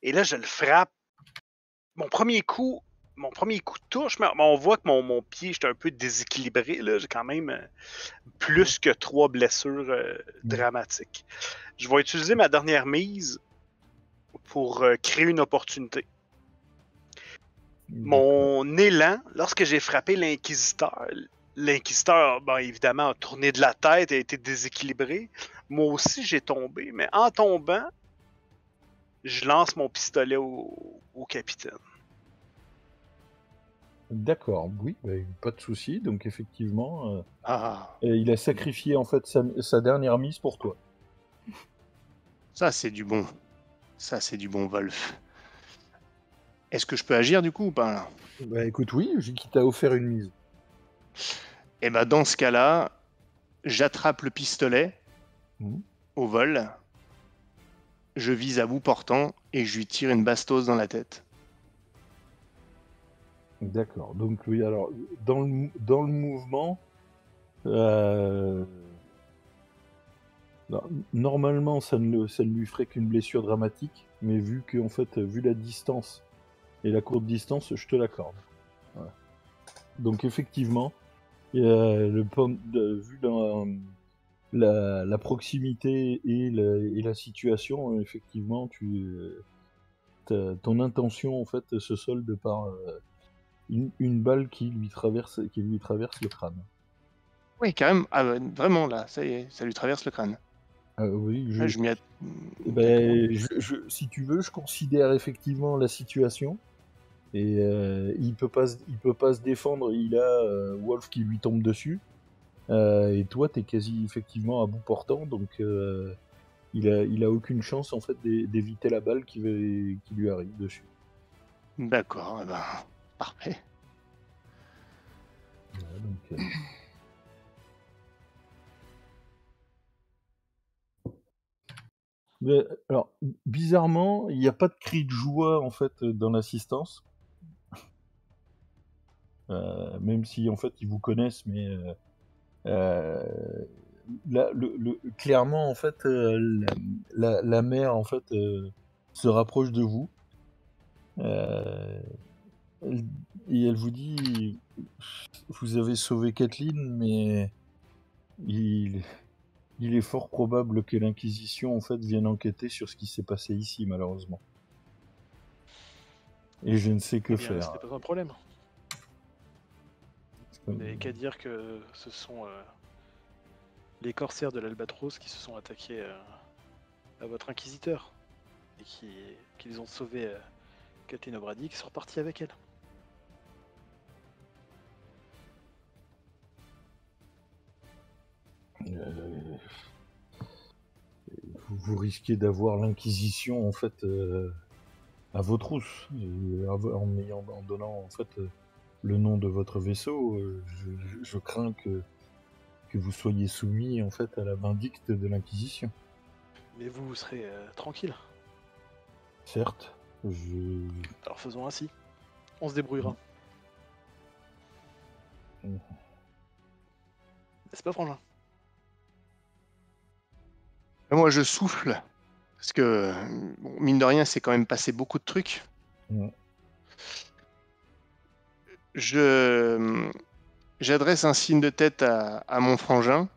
Et là, je le frappe. Mon premier coup touche, mais on voit que mon pied, j'étais un peu déséquilibré. Là. J'ai quand même plus que 3 blessures dramatiques. Je vais utiliser ma dernière mise pour créer une opportunité. Mon élan, lorsque j'ai frappé l'inquisiteur, bon, évidemment, a tourné de la tête et a été déséquilibré. Moi aussi, j'ai tombé, mais en tombant, je lance mon pistolet au capitaine. D'accord, oui, pas de souci. Donc effectivement, il a sacrifié en fait sa dernière mise pour toi. Ça, c'est du bon. Wolf. Est-ce que je peux agir du coup ou pas là? Bah écoute, oui, qui t'a offert une mise. Et bah dans ce cas-là, j'attrape le pistolet au vol, je vise à bout portant et je lui tire une bastos dans la tête. D'accord. Donc oui, alors dans le mouvement, normalement ça ne lui ferait qu'une blessure dramatique, mais vu la distance et la courte distance, je te l'accorde. Voilà. Donc effectivement, vu dans la proximité et la situation, effectivement, ton intention en fait se solde par une balle qui lui traverse le crâne. Oui, carrément. Ah, vraiment, là, ça y est, ça lui traverse le crâne. Oui, je m'y si tu veux, je considère effectivement la situation. Et il peut pas se défendre. Il a Wolf qui lui tombe dessus. Et toi, t'es quasi effectivement à bout portant. Donc il a aucune chance en fait d'éviter la balle qui lui arrive dessus. D'accord, eh ben, parfait. Voilà, donc, mais, alors, bizarrement, il n'y a pas de cri de joie en fait dans l'assistance. Même si en fait ils vous connaissent, mais là, clairement en fait la mère en fait se rapproche de vous elle- et elle vous dit vous avez sauvé Kathleen, mais il est fort probable que l'Inquisition en fait vienne enquêter sur ce qui s'est passé ici malheureusement. Et je ne sais que Eh bien, faire. ce n'est pas un problème. Vous Comme- n'avez qu'à dire que ce sont les corsaires de l'Albatros qui se sont attaqués à votre inquisiteur et qu'ils ont sauvé Kathleen O'Brady, qui sont repartis avec elle. Euh, vous risquez d'avoir l'Inquisition en fait à vos trousses, et en donnant en fait le nom de votre vaisseau. Je crains que vous soyez soumis en fait à la vindicte de l'Inquisition. Mais vous serez tranquille. Certes, Alors faisons ainsi. On se débrouillera. Mm. N'est-ce pas, Frangin? Moi, je souffle, parce que, bon, mine de rien, c'est quand même passé beaucoup de trucs. Mm. J'adresse un signe de tête à mon frangin,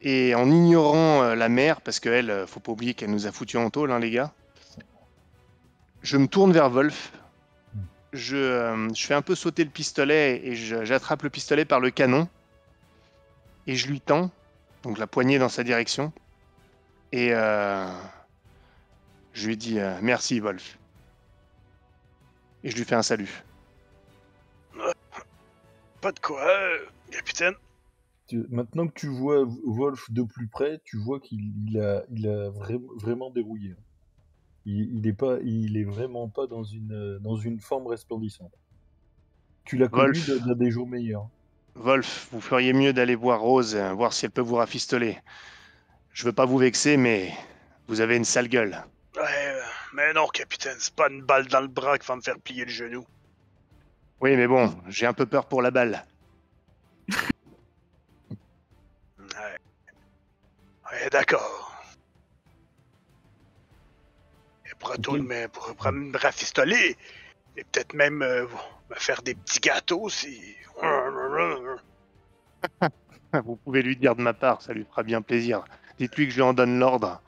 et en ignorant la mère, parce qu'elle, faut pas oublier qu'elle nous a foutu en tôle, hein, les gars, je me tourne vers Wolf. Je fais un peu sauter le pistolet et j'attrape le pistolet par le canon et je lui tends, donc la poignée dans sa direction, et je lui dis merci Wolf. Et je lui fais un salut. Pas de quoi, capitaine. Maintenant que tu vois Wolf de plus près, tu vois qu'il a vraiment dérouillé. Il est vraiment pas dans une forme resplendissante. Tu l'as connu Wolf, dans des jours meilleurs. Wolf, vous feriez mieux d'aller voir Rose, voir si elle peut vous rafistoler. Je veux pas vous vexer, mais vous avez une sale gueule. Ouais, mais non, capitaine, c'est pas une balle dans le bras qui va me faire plier le genou. Oui, mais bon, j'ai un peu peur pour la balle. Ouais, d'accord. Et pour me rafistoler, et peut-être même me faire des petits gâteaux si. Vous pouvez lui dire de ma part, ça lui fera bien plaisir. Dites-lui que je lui en donne l'ordre.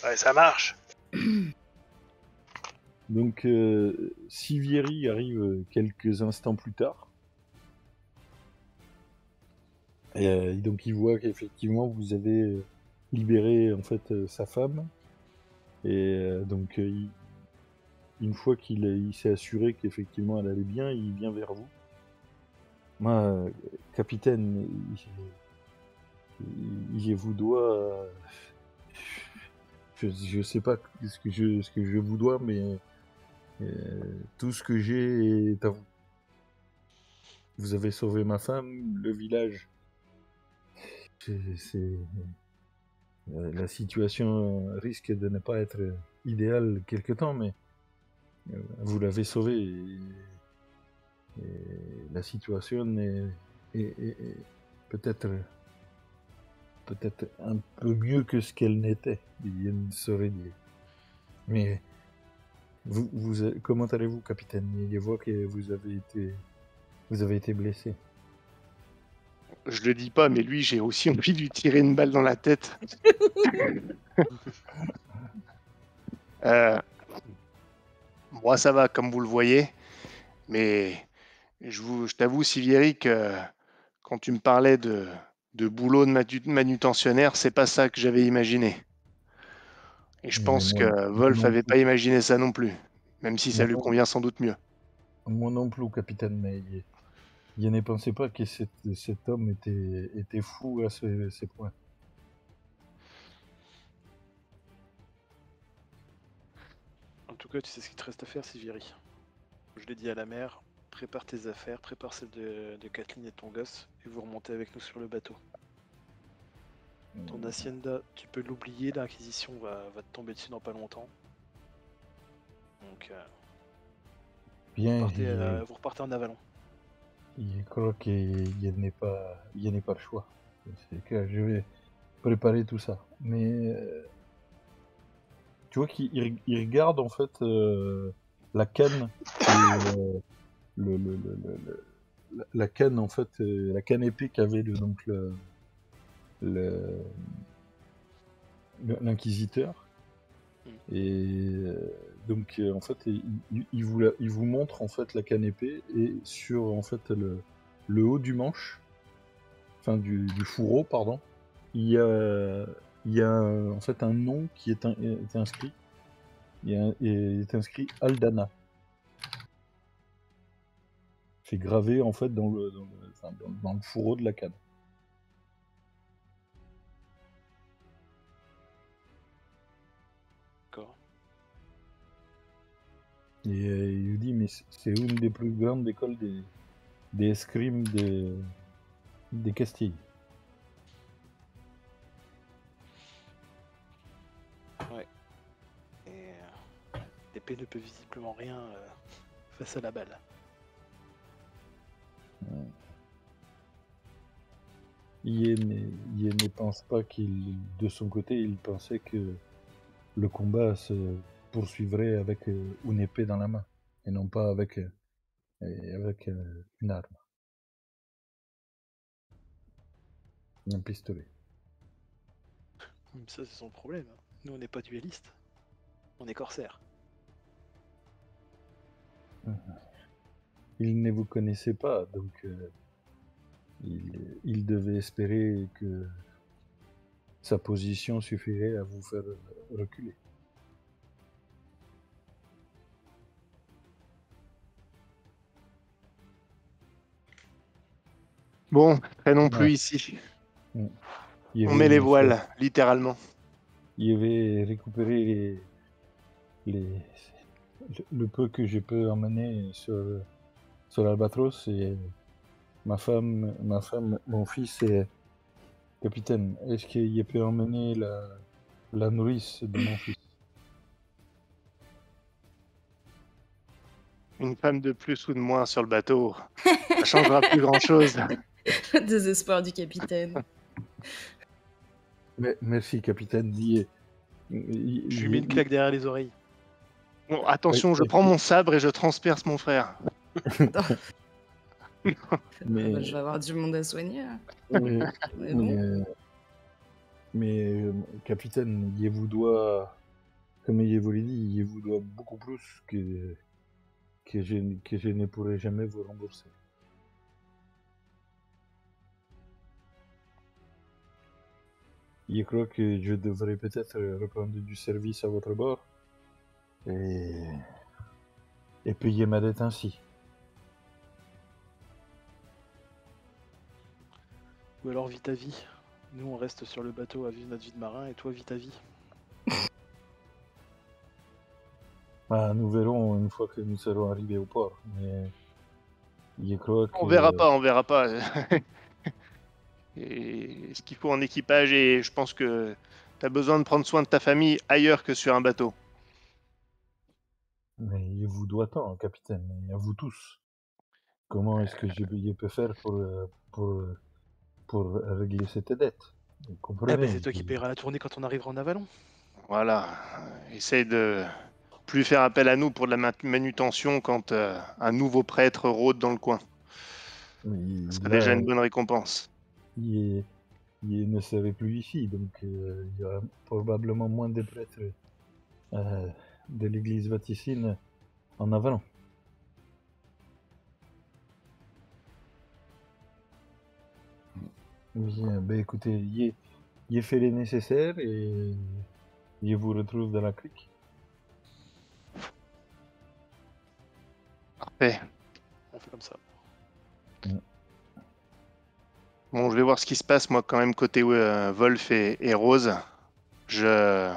Ouais, ça marche. Donc, Sivieri arrive quelques instants plus tard. Et donc, il voit qu'effectivement, vous avez libéré en fait sa femme. Et donc, une fois qu'il s'est assuré qu'effectivement elle allait bien, il vient vers vous. Moi, capitaine, je vous dois. Je sais pas ce que je vous dois, mais tout ce que j'ai est à vous. Vous avez sauvé ma femme, le village. La situation risque de ne pas être idéale quelque temps, mais vous l'avez sauvée. Et la situation est peut-être un peu mieux que ce qu'elle n'était, il serait dit. Mais comment allez-vous, capitaine? Il voit que vous avez été blessé. Je le dis pas, mais lui, j'ai aussi envie de lui tirer une balle dans la tête. Moi, ça va, comme vous le voyez. Mais je t'avoue, Sivieri, que quand tu me parlais de boulot de manutentionnaire, c'est pas ça que j'avais imaginé. Et je Mais pense que Wolf non avait pas imaginé ça non plus, même si ça Moi lui non, convient sans doute mieux. moi non plus, capitaine, mais il ne pensait pas que cet homme était fou à ces points. cas, tu sais ce qu'il te reste à faire, Siviri. Je l'ai dit à la mère, prépare tes affaires, prépare celles de Kathleen et ton gosse, et vous remontez avec nous sur le bateau. Ton hacienda, tu peux l'oublier, l'Inquisition va te tomber dessus dans pas longtemps. Donc, Bien, vous repartez en Avalon. je crois qu'il n'y en a pas le choix. C'est que je vais préparer tout ça. Mais tu vois qu'il regarde en fait la canne, la canne en fait, la canne épée qu'avait l'inquisiteur. Et donc en fait il vous montre en fait la canne épée, et sur en fait le haut du manche, enfin du fourreau pardon, il y a en fait un nom qui est inscrit. Il est inscrit Aldana. C'est gravé en fait dans le fourreau de la canne. D'accord. Et il lui dit, mais c'est une des plus grandes écoles des escrimes des Castilles. Ouais. Et l'épée ne peut visiblement rien face à la balle. Yen ne pense pas de son côté, il pensait que le combat se poursuivrait avec une épée dans la main, et non pas avec une arme. Un pistolet. Ça, c'est son problème. Nous, on n'est pas duellistes. On est corsaires. Il ne vous connaissait pas, donc il devait espérer que sa position suffirait à vous faire reculer. Bon, traînons Ouais. plus ici. Il On met les voiles, littéralement. Il avait récupéré le peu que je peux emmener sur l'Albatros, et ma femme, mon fils et capitaine. Est-ce qu'il peut emmener la nourrice de mon fils? Une femme de plus ou de moins sur le bateau, ça changera plus grand-chose. Le désespoir du capitaine. Merci, capitaine. Je lui mets une claque derrière les oreilles. Bon, attention, je prends mon sabre et je transperce mon frère. Mais, Je vais avoir du monde à soigner. Là. mais, Mais bon. capitaine, il vous doit, comme il vous l'a dit, il vous doit beaucoup plus que je ne pourrai jamais vous rembourser. Je crois que je devrais peut-être reprendre du service à votre bord et payer ma dette ainsi. Ou alors vis ta vie. Nous, on reste sur le bateau à vivre notre vie de marin, et toi, vis ta vie. Bah, nous verrons une fois que nous serons arrivés au port. Mais je crois que... On verra pas. Et ce qu'il faut en équipage, et je pense que tu as besoin de prendre soin de ta famille ailleurs que sur un bateau. Mais il vous doit tant, capitaine, et à vous tous. Comment est-ce que je peux faire pour régler cette dette? Vous comprenez? Ah bah, c'est toi qui paieras la tournée quand on arrivera en Avalon. Voilà, essaye de plus faire appel à nous pour de la manutention quand un nouveau prêtre rôde dans le coin. Ce serait déjà une bonne récompense. Il ne serait plus ici, donc il y aura probablement moins de prêtres de l'église vaticine en Avalon. Bien, ben écoutez, il fait les nécessaires et je vous retrouve dans la crique. Parfait. On fait comme ça. Bon, je vais voir ce qui se passe, moi, quand même, côté Wolf et Rose. Je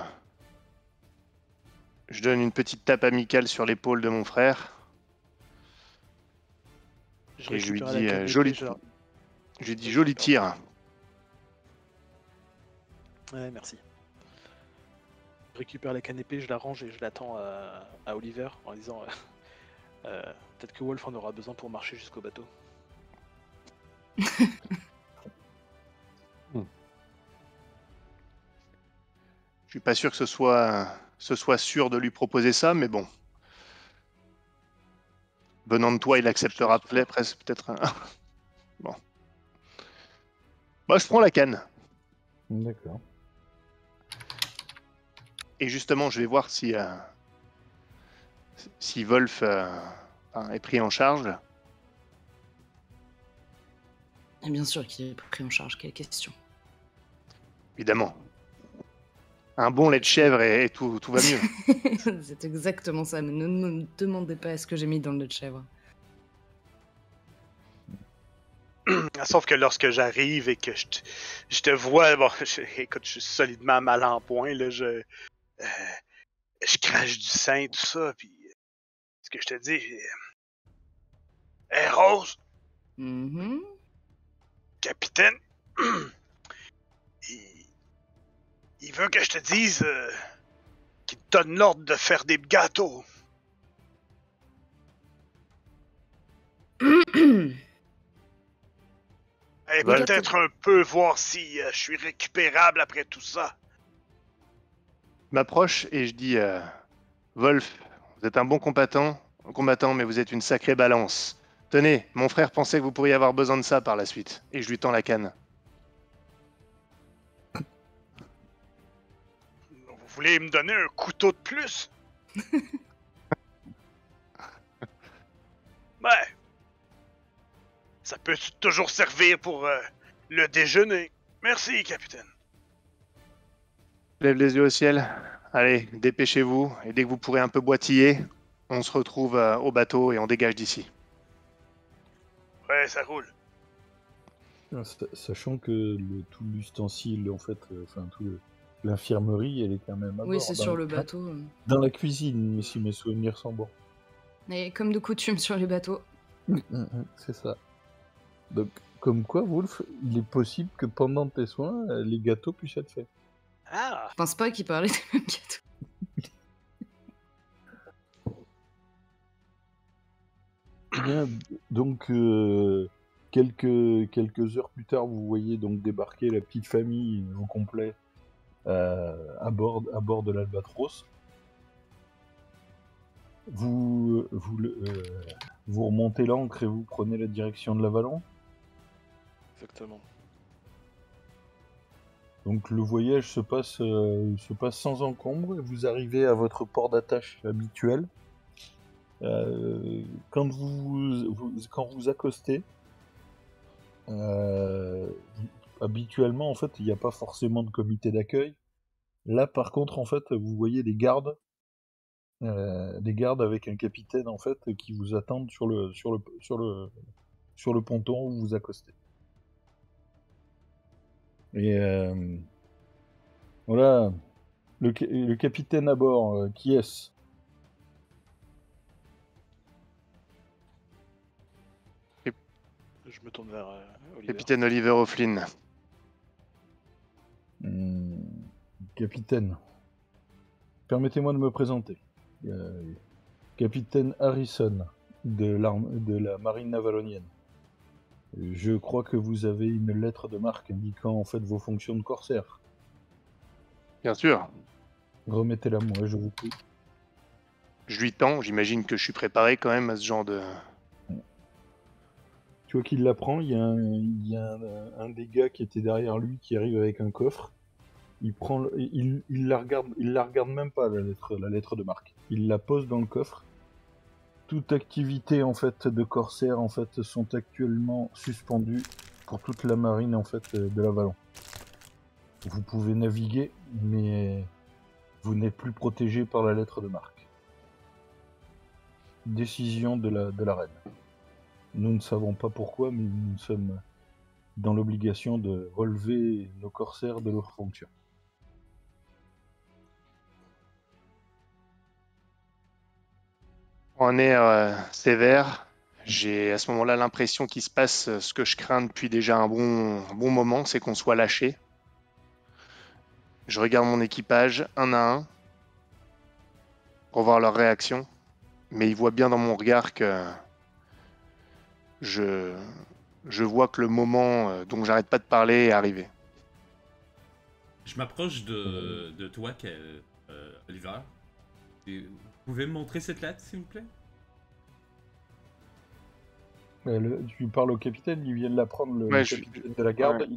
Je donne une petite tape amicale sur l'épaule de mon frère. Et je lui récupère la dis canne épée, joli, je la- je lui dis joli tir. Ouais, merci. Je récupère la canne épée, je la range et je l'attends à Oliver en disant peut-être que Wolf en aura besoin pour marcher jusqu'au bateau. Je suis pas sûr que ce soit sûr de lui proposer ça, mais bon. Venant de toi, il acceptera presque peut-être. Bon. Moi, je prends la canne. D'accord. Et justement, je vais voir si Wolf est pris en charge. Et bien sûr qu'il est pris en charge, quelle question. Évidemment. Un bon lait de chèvre et tout va mieux. C'est exactement ça, mais ne me demandez pas ce que j'ai mis dans le lait de chèvre. Sauf que lorsque j'arrive et que je te vois, bon, écoute, je suis solidement mal en point, là, je crache du sang, tout ça, puis ce que je te dis, hey, Rose, Mhm. capitaine, il veut que je te dise qu'il te donne l'ordre de faire des gâteaux. Et Voilà. peut-être un peu voir si je suis récupérable après tout ça. Je m'approche et je dis Wolf, vous êtes un bon combattant, mais vous êtes une sacrée balance. Tenez, mon frère pensait que vous pourriez avoir besoin de ça par la suite. Et je lui tends la canne. Vous voulez me donner un couteau de plus? Ouais. Ça peut toujours servir pour le déjeuner. Merci, capitaine. Je lève les yeux au ciel. Allez, dépêchez-vous. Et dès que vous pourrez un peu boitiller, on se retrouve au bateau et on dégage d'ici. Ouais, ça roule. Sachant que tout l'ustensile, en fait, l'infirmerie, elle est quand même à Oui, bord, c'est dans sur le bateau. Dans la cuisine, si mes souvenirs sont bons. Et comme de coutume sur les bateaux. C'est ça. Donc, comme quoi, Wolf, il est possible que pendant tes soins, les gâteaux puissent être faits. Ah! Je pense pas qu'il parlait des mêmes gâteaux. Bien, donc quelques heures plus tard, vous voyez donc débarquer la petite famille au complet à bord de l'Albatros. Vous remontez l'ancre et vous prenez la direction de l'Avalon. Exactement. Donc le voyage se passe sans encombre et vous arrivez à votre port d'attache habituel. Quand vous accostez, habituellement en fait il n'y a pas forcément de comité d'accueil. Là par contre en fait vous voyez des gardes avec un capitaine en fait qui vous attendent sur le ponton où vous accostez. Et voilà, le capitaine à bord, qui est-ce? Je me tourne vers Oliver. Capitaine Oliver O'Flynn. Capitaine, permettez-moi de me présenter. Capitaine Harrison de la marine navalonienne. Je crois que vous avez une lettre de marque indiquant en fait vos fonctions de corsaire. Bien sûr. Remettez-la moi, je vous prie. Je lui tends, j'imagine que je suis préparé quand même à ce genre de... Tu vois qu'il la prend, il y a un des gars qui était derrière lui qui arrive avec un coffre. Il la regarde même pas la lettre de marque. Il la pose dans le coffre. Toute activité en fait de corsaire en fait sont actuellement suspendues pour toute la marine en fait de l'Avalon. Vous pouvez naviguer, mais vous n'êtes plus protégé par la lettre de marque. Décision de la reine. Nous ne savons pas pourquoi, mais nous sommes dans l'obligation de relever nos corsaires de leurs fonctions. prends un air sévère. J'ai à ce moment-là l'impression qu'il se passe ce que je crains depuis déjà un bon moment, c'est qu'on soit lâché. Je regarde mon équipage un à un pour voir leur réaction, mais ils voient bien dans mon regard que je vois que le moment dont j'arrête pas de parler est arrivé. Je m'approche de toi, Oliver. Et vous pouvez me montrer cette lettre, s'il vous plaît? Tu parles au capitaine, il vient de la prendre, le Ouais, capitaine de la garde, ouais.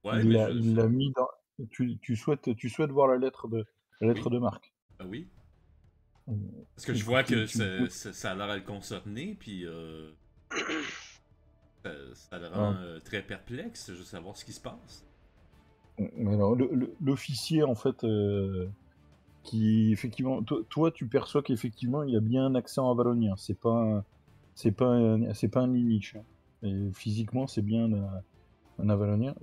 Ouais, il mais l'a mis dans... Tu souhaites voir la lettre de Oui. Marc. Ah oui. Euh, Parce que je vois que ça a l'air à le concerner, puis ça le rend très perplexe. Je veux savoir ce qui se passe. Alors, l'officier, en fait, qui, effectivement... Toi, tu perçois qu'effectivement, il y a bien un accent avalonien. C'est pas un Inuit. Hein. Et physiquement, c'est bien un avalonien.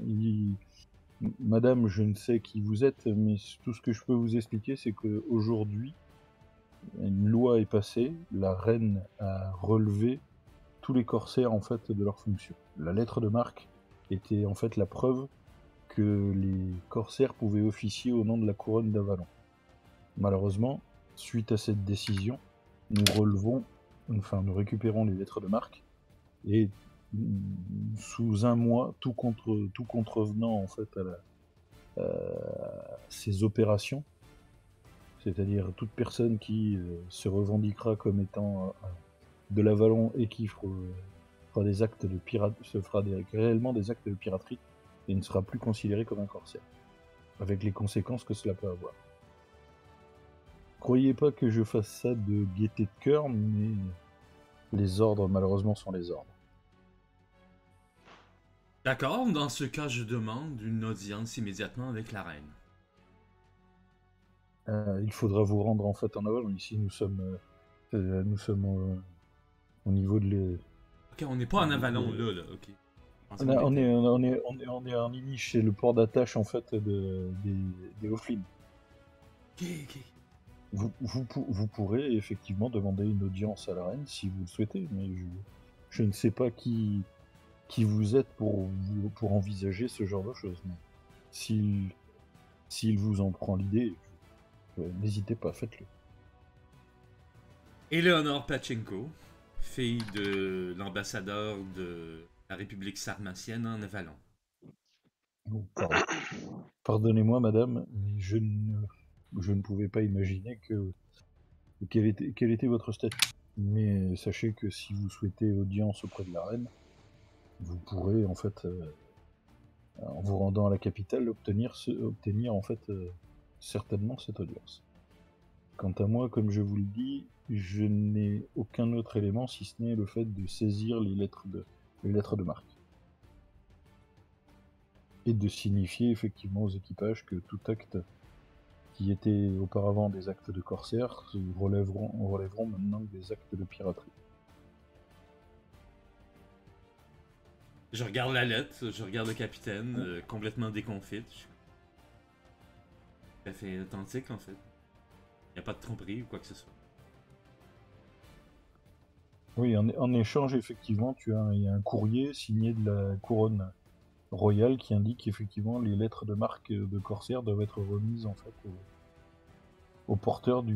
Madame, je ne sais qui vous êtes, mais tout ce que je peux vous expliquer, c'est qu'aujourd'hui, une loi est passée, la reine a relevé tous les corsaires en fait de leurs fonctions. La lettre de marque était en fait la preuve que les corsaires pouvaient officier au nom de la couronne d'Avalon. Malheureusement, suite à cette décision, nous récupérons les lettres de marque et sous un mois, tout contrevenant en fait à ces opérations, c'est-à-dire toute personne qui se revendiquera comme étant de l'Avalon et qui fera des actes de réellement des actes de piraterie et ne sera plus considéré comme un corsaire, avec les conséquences que cela peut avoir. Croyez pas que je fasse ça de gaieté de cœur, mais les ordres malheureusement sont les ordres. D'accord, dans ce cas, je demande une audience immédiatement avec la reine. Il faudra vous rendre en fait en Avalon. Ici, nous sommes au niveau de Ok, on n'est pas en Avalon là, ok. on est en Inish, c'est le port d'attache en fait des Hofflin. Ok. Vous pourrez effectivement demander une audience à la reine si vous le souhaitez, mais je ne sais pas qui vous êtes pour envisager ce genre de choses. Mais s'il vous en prend l'idée, n'hésitez pas, faites-le. Eleonore Pachenko, fille de l'ambassadeur de la République sarmatienne en Avalon. Pardonnez-moi, madame, mais je ne pouvais pas imaginer quel était votre statut. Mais sachez que si vous souhaitez audience auprès de la reine, vous pourrez en fait, en vous rendant à la capitale, obtenir en fait certainement cette audience. Quant à moi, comme je vous le dis, je n'ai aucun autre élément si ce n'est le fait de saisir les lettres de marque. Et de signifier effectivement aux équipages que tout acte qui étaient auparavant des actes de corsaire relèveront maintenant des actes de piraterie. Je regarde la lettre, je regarde le capitaine, complètement déconfite. Tout à fait authentique en fait. Il n'y a pas de tromperie ou quoi que ce soit. Oui, en échange, effectivement, il y a un courrier signé de la couronne royale qui indique effectivement les lettres de marque de corsaire doivent être remises en fait au porteur du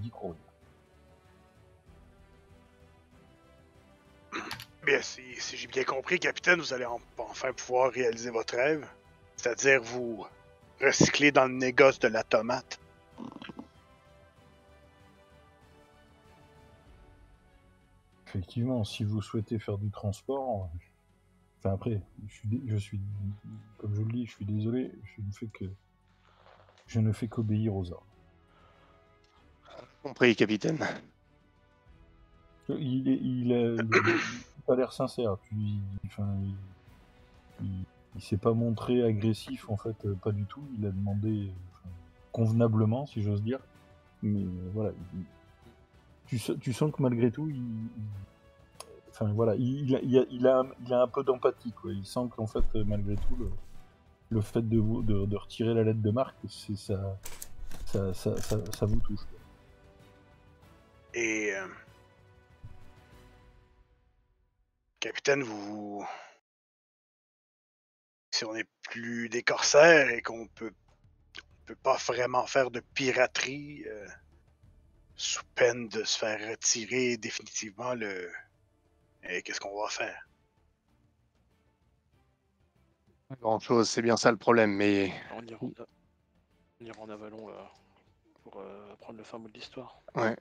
dit courrier. Bien, si j'ai bien compris, capitaine, vous allez enfin pouvoir réaliser votre rêve, c'est-à-dire vous recycler dans le négoce de la tomate. Effectivement, si vous souhaitez faire du transport, enfin après, je suis, comme je vous le dis, je suis désolé, je ne fais qu'obéir aux ordres. Compris, capitaine. Il a pas l'air sincère. Il s'est pas montré agressif en fait, pas du tout. Il a demandé convenablement, si j'ose dire. Mais voilà, tu sens que malgré tout, il a un peu d'empathie, quoi. Il sent qu'en fait, malgré tout, le fait de retirer la lettre de marque, ça vous touche. Et Capitaine, si on n'est plus des corsaires et qu'on peut pas vraiment faire de piraterie, sous peine de se faire retirer définitivement et qu'est-ce qu'on va faire? Pas grand-chose, c'est bien ça le problème, mais On ira en avalon pour apprendre le fin mot de l'histoire. ouais,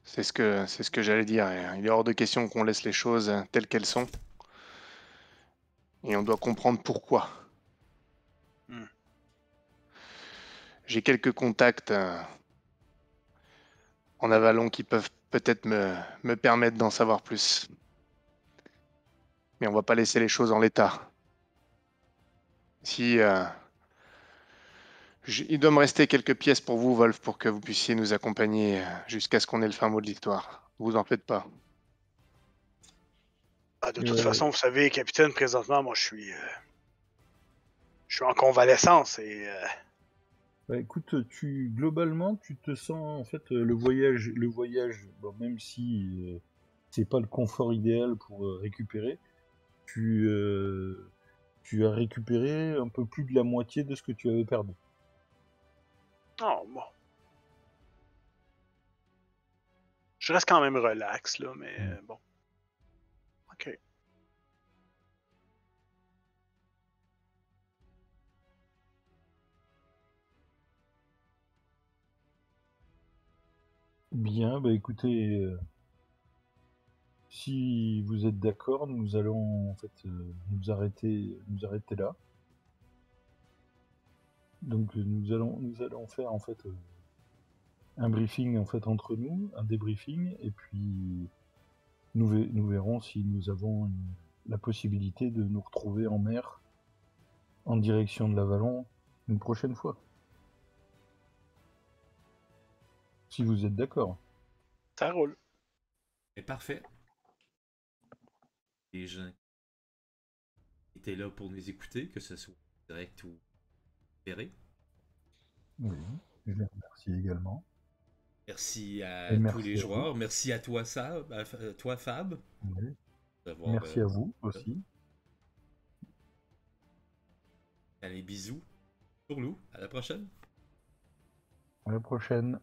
c'est ce que j'allais dire. Il est hors de question qu'on laisse les choses telles qu'elles sont. Et on doit comprendre pourquoi. Hmm. J'ai quelques contacts en avalon qui peuvent peut-être me permettre d'en savoir plus. Mais on va pas laisser les choses en l'état. Si il doit me rester quelques pièces pour vous, Wolf, pour que vous puissiez nous accompagner jusqu'à ce qu'on ait le fin mot de l'histoire. Vous en faites pas. Ah, de toute façon, vous savez, capitaine, présentement, moi, je suis en convalescence et Bah, écoute, globalement, tu te sens en fait le voyage, bon, même si c'est pas le confort idéal pour récupérer, tu as récupéré un peu plus de la moitié de ce que tu avais perdu. oh, bon. Je reste quand même relax, là, mais bon. OK. Bien, bah écoutez, si vous êtes d'accord, nous allons en fait nous arrêter là. Donc nous allons faire en fait un briefing en fait entre nous, un débriefing, et puis nous verrons si nous avons la possibilité de nous retrouver en mer en direction de l'Avalon une prochaine fois. Si vous êtes d'accord. Ça roule. C'est parfait. Les gens qui étaient là pour nous écouter, que ce soit direct ou différé. Oui, je les remercie également. Merci à Et tous merci les à joueurs. vous. Merci à toi, toi, Fab. Oui. D'avoir, Merci à vous aussi. allez, bisous. Pour nous. À la prochaine. À la prochaine.